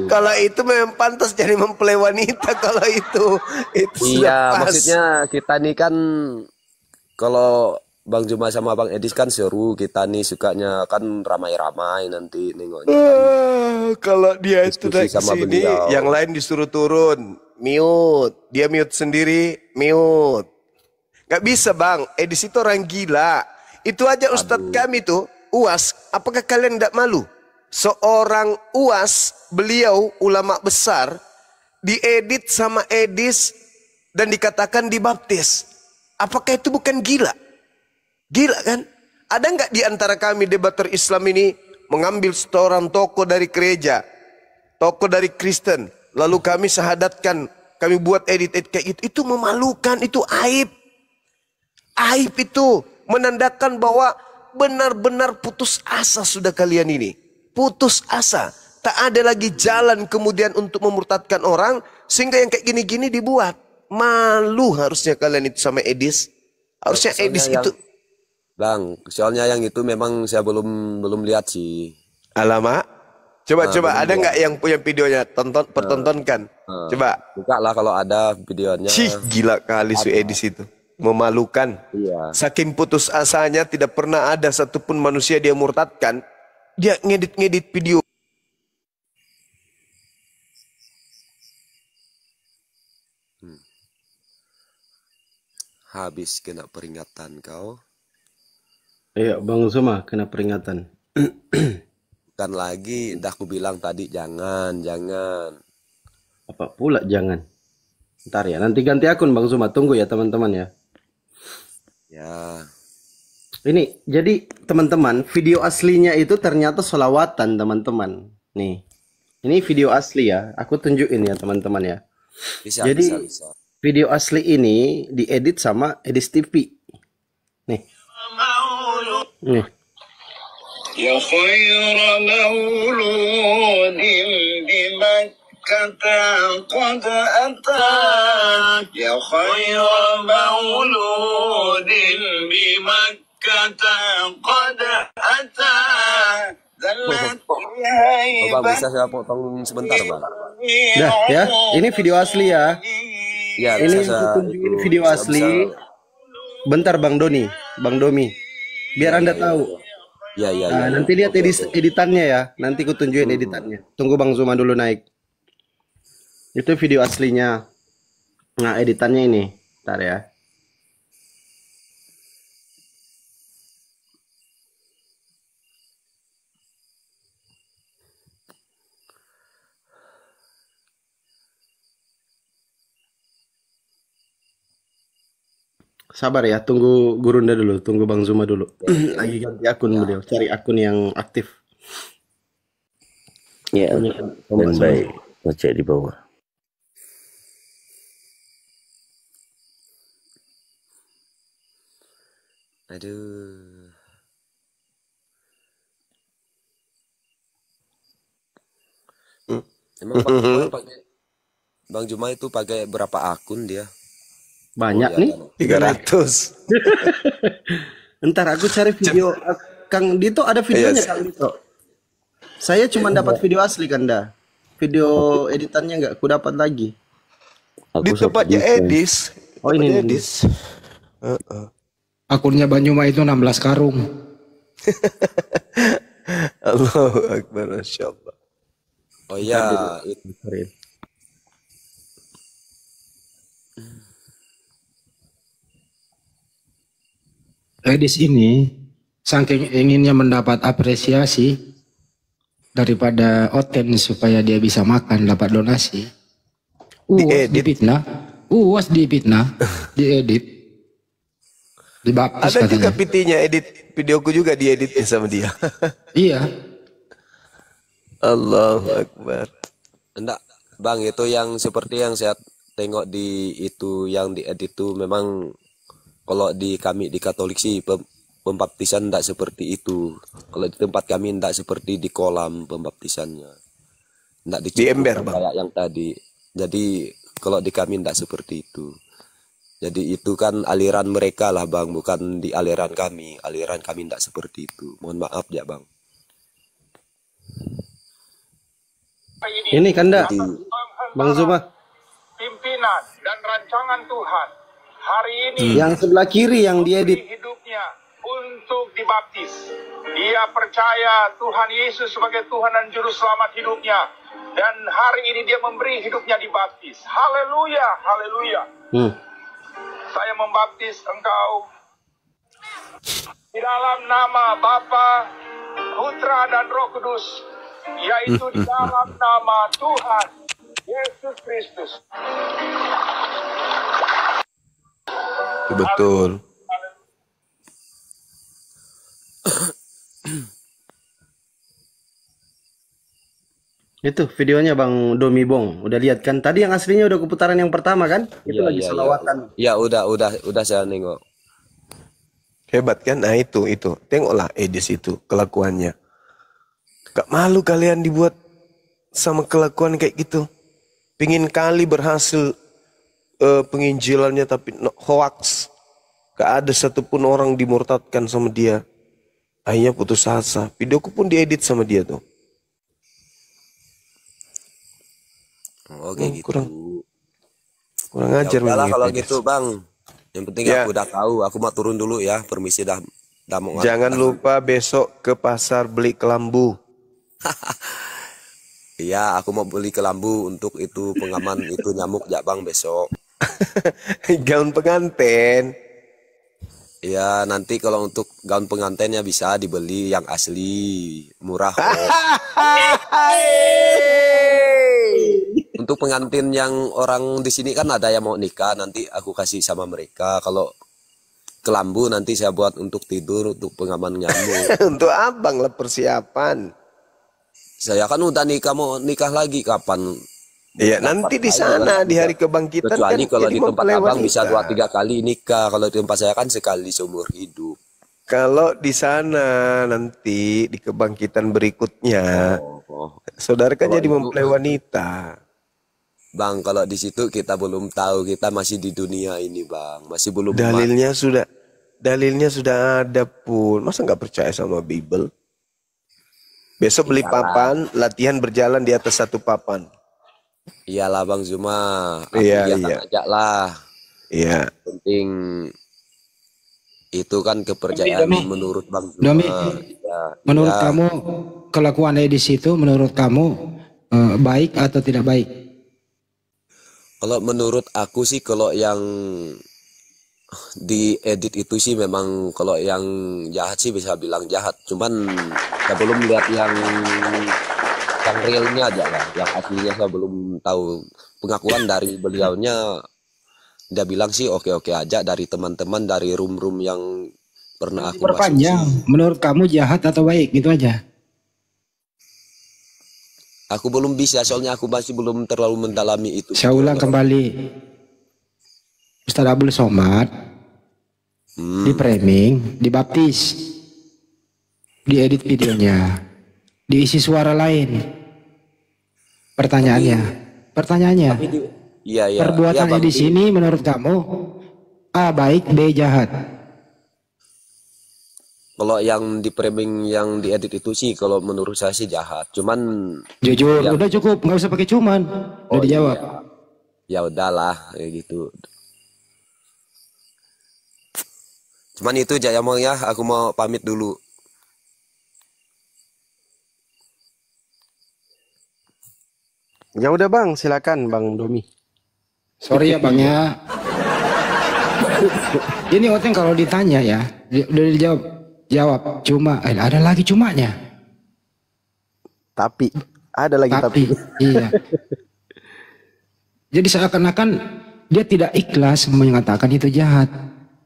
Kalau itu memang pantas jadi mempelai wanita kalau itu sudah Iya, pas. maksudnya kita nih kan kalau Bang Juma sama Bang Edi kan seru, kita nih sukanya kan ramai-ramai nanti nengoknya. Kalau dia itu Diskusi naik sama sini, beliau. yang lain disuruh turun, mute. Dia mute sendiri, mute. Gak bisa Bang, Edis itu orang gila. Itu aja Ustadz kami tuh, UAS, apakah kalian tidak malu? Seorang UAS, beliau ulama besar, diedit sama Edis dan dikatakan dibaptis. Apakah itu bukan gila? Gila kan? Ada nggak di antara kami debater Islam ini mengambil seorang tokoh dari gereja, tokoh dari Kristen, lalu kami syahadatkan, kami buat edit kayak itu memalukan, itu aib. Aib itu menandakan bahwa benar-benar putus asa sudah kalian ini. Putus asa. Tak ada lagi jalan kemudian untuk memurtadkan orang, sehingga yang kayak gini-gini dibuat. Malu harusnya kalian itu sama Edis. Harusnya Soalnya Edis yang- itu. Bang, soalnya yang itu memang saya belum lihat sih. Alamak. Coba belum ada lihat. nggak yang punya videonya? Pertontonkan. Coba. Buka lah kalau ada videonya. Cih, gila kali si Edis itu. Memalukan. Iya. Saking putus asanya tidak pernah ada satupun manusia dia murtadkan. Dia ngedit video. Habis kena peringatan kau. Iya, Bang Zuma kena peringatan. Bukan lagi, dah aku bilang tadi jangan. Apa pula jangan? Ntar ya, nanti ganti akun Bang Zuma. Tunggu ya teman-teman ya. Ya. Ini jadi teman-teman, video aslinya itu ternyata solawatan teman-teman. Nih, ini video asli ya. Aku tunjukin ya teman-teman ya. Jadi bisa. video asli ini diedit sama Edis TV. Nih. Nih. يا خير مولود بمكة قد أتى يا خير مولود بمكة قد أتى ذلت Bang, bisa saya potong sebentar, Bang? Dah ya, ini video asli ya. Ya, Ini bisa aku tunjukin video asli. Bentar Bang Doni, Bang Domi. Biar Anda tahu. Ya. Nah, nanti lihat editannya ya. Nanti ku tunjukin editannya. Tunggu Bang Zuma dulu naik. Itu video aslinya. Nah, editannya ini. Ntar ya. Sabar ya, tunggu Gurunda dulu, tunggu Bang Zuma dulu. Lagi ganti akun beliau, cari akun yang aktif. Ya, dan baik. Ngecek di bawah. Aduh. Emang Bang Juma itu pakai berapa akun dia? Banyak Oh, nih. 300. Ntar aku cari video Kang Dito, ada videonya Yes. Kang Dito. Saya cuma dapat video asli Kanda. Video editannya nggak aku dapat lagi. Di tempatnya Edis. Oh ini nih. Edis. Akunnya Banyuma itu 16 karung. Allahu Akbar, Masya Allah. Oh iya, Edis ini saking inginnya mendapat apresiasi daripada Oten supaya dia bisa makan dapat donasi. Difitnah. Uas difitnah, diedit, dibaptis Ada juga katanya. pitinya edit videoku juga dieditnya sama dia. Iya. Allahu Akbar. Enggak, Bang, itu yang seperti yang saya tengok di itu yang diedit itu memang kalau di kami di Katolik sih pembaptisan enggak seperti itu. Kalau di tempat kami enggak seperti di kolam pembaptisannya. Enggak Di ember, Bang. kayak yang tadi. Jadi kalau di kami enggak seperti itu. Jadi itu kan aliran mereka lah, Bang, bukan di aliran kami. Aliran kami enggak seperti itu. Mohon maaf ya, Bang. Ini Kanda, Bang Zuma. Pimpinan dan rancangan Tuhan hari ini Yang sebelah kiri yang diedit. hidupnya untuk dibaptis. Dia percaya Tuhan Yesus sebagai Tuhan dan Juru Selamat hidupnya. Dan hari ini dia memberi hidupnya dibaptis. Haleluya, haleluya. Saya membaptis engkau di dalam nama Bapa, Putra dan Roh Kudus, yaitu di dalam nama Tuhan Yesus Kristus. Betul. Itu videonya Bang Domi Bong. Udah lihat kan? Tadi yang aslinya udah keputaran yang pertama kan? Itu lagi selawatan. Ya udah saya nengok. Hebat kan? Nah itu. Tengoklah Edis itu kelakuannya. Gak malu kalian dibuat sama kelakuan kayak gitu. Pingin kali berhasil penginjilannya tapi hoax. Gak ada satupun orang dimurtadkan sama dia. Akhirnya putus asa. Videoku pun diedit sama dia tuh. Oke gitu. Kurang ajar ya udahlah memang kalau itu, gitu Bang. Yang penting Ya. aku udah tahu. Aku mau turun dulu ya. Permisi dah mau Jangan lupa besok ke pasar beli kelambu. Iya, aku mau beli kelambu untuk itu pengaman itu nyamuk ya Bang besok. Gaun pengantin. Iya, nanti kalau untuk gaun pengantinnya bisa dibeli yang asli, murah kok. Untuk pengantin yang orang di sini kan ada yang mau nikah, nanti aku kasih sama mereka. Kalau kelambu nanti saya buat untuk tidur, untuk pengaman nyamuk. Untuk abang lah persiapan. Saya kan udah nikah, mau nikah lagi kapan? Iya, nanti di sana di hari kebangkitan Kecuali kan kalau jadi di tempat mempelai abang bisa wanita. 2-3 kali nikah. Kalau di tempat saya kan sekali seumur hidup. Kalau di sana nanti di kebangkitan berikutnya, saudara kan Kalau jadi itu- mempelai wanita. Bang, kalau di situ kita belum tahu, kita masih di dunia ini, Bang. Masih belum Dalilnya sudah ada pun. Masa nggak percaya sama Bible? Besok beli papan, latihan berjalan di atas satu papan. Iyalah Bang Zuma, aku Iya, lihat iya. aja lah. Iya. Penting itu kan kepercayaan Domi. menurut Bang Zuma. Domi, Ya, menurut ya. kamu kelakuan Edis itu menurut kamu baik atau tidak baik? Kalau menurut aku sih kalau yang diedit itu sih memang kalau yang jahat sih bisa bilang jahat. Cuman saya belum lihat yang realnya aja lah. Yang aslinya saya belum tahu. Pengakuan dari beliaunya dia bilang sih oke-oke aja, dari teman-teman dari room-room yang pernah aku masuk. Perpanjang, menurut kamu jahat atau baik? Gitu aja. Aku belum bisa soalnya aku masih belum terlalu mendalami itu. Saya ulang kembali. Ustadz Abdul Somad di framing, dibaptis, diedit videonya, diisi suara lain. Pertanyaannya, Iya, iya. perbuatan Iya, Bang. Edis ini menurut kamu A baik, B jahat? Kalau yang di framing yang diedit itu sih kalau menurut saya sih jahat. Cuman Jujur, ya, udah cukup, nggak usah pakai cuman. Udah dijawab. ya udahlah kayak gitu. Cuman itu Jayamong ya, aku mau pamit dulu. Ya udah Bang, silakan Bang Domi. Sorry ya Bang ya. Ini Oteng kalau ditanya ya, udah jawab cuma, ada lagi cumanya. Tapi ada lagi tapi. Iya. Jadi seakan-akan dia tidak ikhlas mengatakan itu jahat.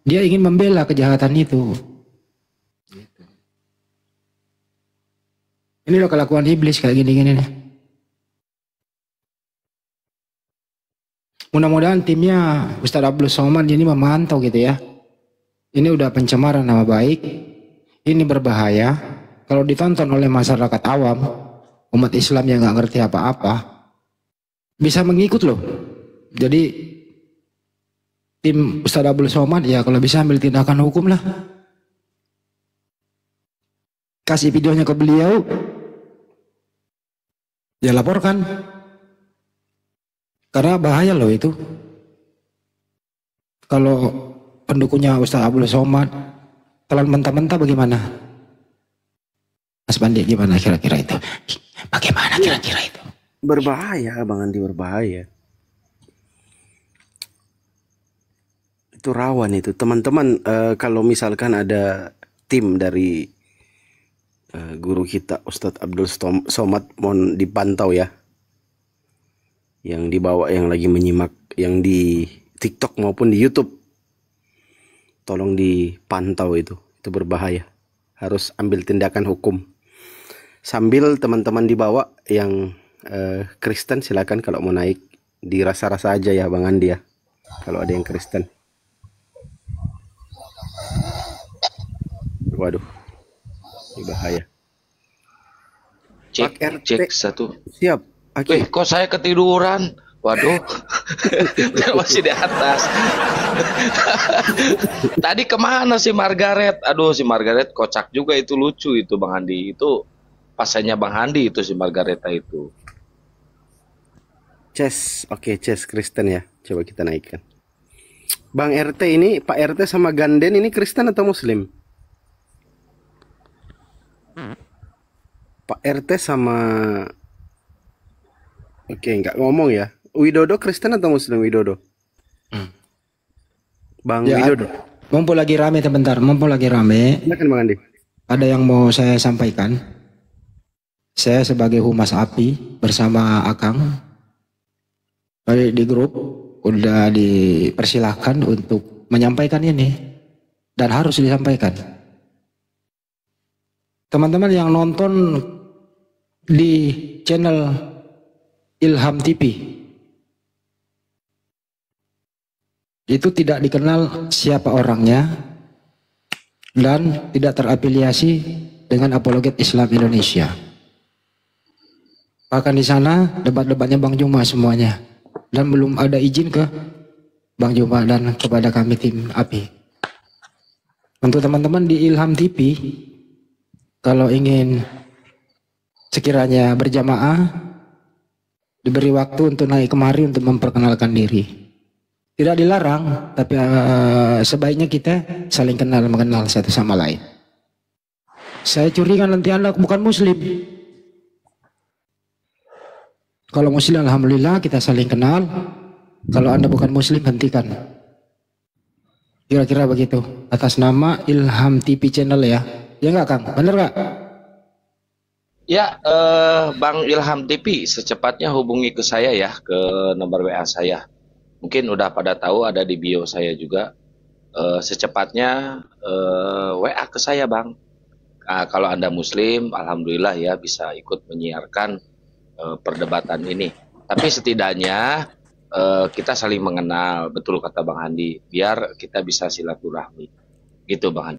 Dia ingin membela kejahatan itu. Ini loh kelakuan iblis kayak gini-gini nih. Mudah-mudahan timnya Ustadz Abdul Somad ini memantau gitu ya. Ini udah pencemaran nama baik. Ini berbahaya. Kalau ditonton oleh masyarakat awam, umat Islam yang nggak ngerti apa-apa, bisa mengikut loh. Jadi tim Ustadz Abdul Somad ya kalau bisa ambil tindakan hukum lah. Kasih videonya ke beliau. Ya laporkan. Karena bahaya loh itu. Kalau pendukungnya Ustadz Abdul Somad telan mentah-mentah bagaimana? Mas Bandi gimana kira-kira itu? Bagaimana kira-kira itu? Berbahaya, Bang Andi, berbahaya. Itu rawan itu. Teman-teman, kalau misalkan ada tim dari guru kita Ustadz Abdul Somad, mohon dipantau ya. Yang dibawa, yang lagi menyimak, yang di TikTok maupun di YouTube. Tolong dipantau itu berbahaya. Harus ambil tindakan hukum. Sambil teman-teman dibawa yang Kristen silakan kalau mau naik dirasa-rasa aja ya Bang Andi ya. Kalau ada yang Kristen. Waduh. Ini bahaya. Cek satu. Siap. Wih, kok saya ketiduran? Waduh, masih di atas. Tadi kemana si Margaret? Aduh, si Margaret kocak juga itu, lucu itu Bang Andi. Itu pasannya Bang Andi itu si Margareta itu. Ces, oke, Ces Kristen ya. Coba kita naikkan. Bang RT ini, Pak RT sama Ganden ini Kristen atau Muslim? Pak RT sama... Oke, nggak ngomong ya. Widodo Kristen atau Muslim Widodo? Bang ya, Widodo. Mumpul lagi rame sebentar, mumpul lagi rame. Silakan Bang Andi. Ada yang mau saya sampaikan. Saya sebagai humas API bersama Akang di grup udah dipersilahkan untuk menyampaikan ini dan harus disampaikan. Teman-teman yang nonton di channel Ilham TV itu tidak dikenal siapa orangnya dan tidak terafiliasi dengan Apologet Islam Indonesia. Bahkan di sana debat-debatnya Bang Juma semuanya dan belum ada izin ke Bang Juma dan kepada kami tim API. Untuk teman-teman di Ilham TV, kalau ingin sekiranya berjamaah diberi waktu untuk naik kemari untuk memperkenalkan diri. Tidak dilarang, tapi sebaiknya kita saling mengenal satu sama lain. Saya curiga nanti Anda bukan Muslim. Kalau Muslim alhamdulillah kita saling kenal. Kalau Anda bukan Muslim hentikan. Kira-kira begitu. Atas nama Ilham TV channel ya. Ya enggak Kang? Bener enggak? Ya, Bang Ilham TV, secepatnya hubungi ke saya ya, ke nomor WA saya. Mungkin udah pada tahu, ada di bio saya juga. Secepatnya WA ke saya Bang. Kalau Anda Muslim, alhamdulillah ya bisa ikut menyiarkan perdebatan ini. Tapi setidaknya kita saling mengenal, betul kata Bang Andi, biar kita bisa silaturahmi. Gitu Bang Andi.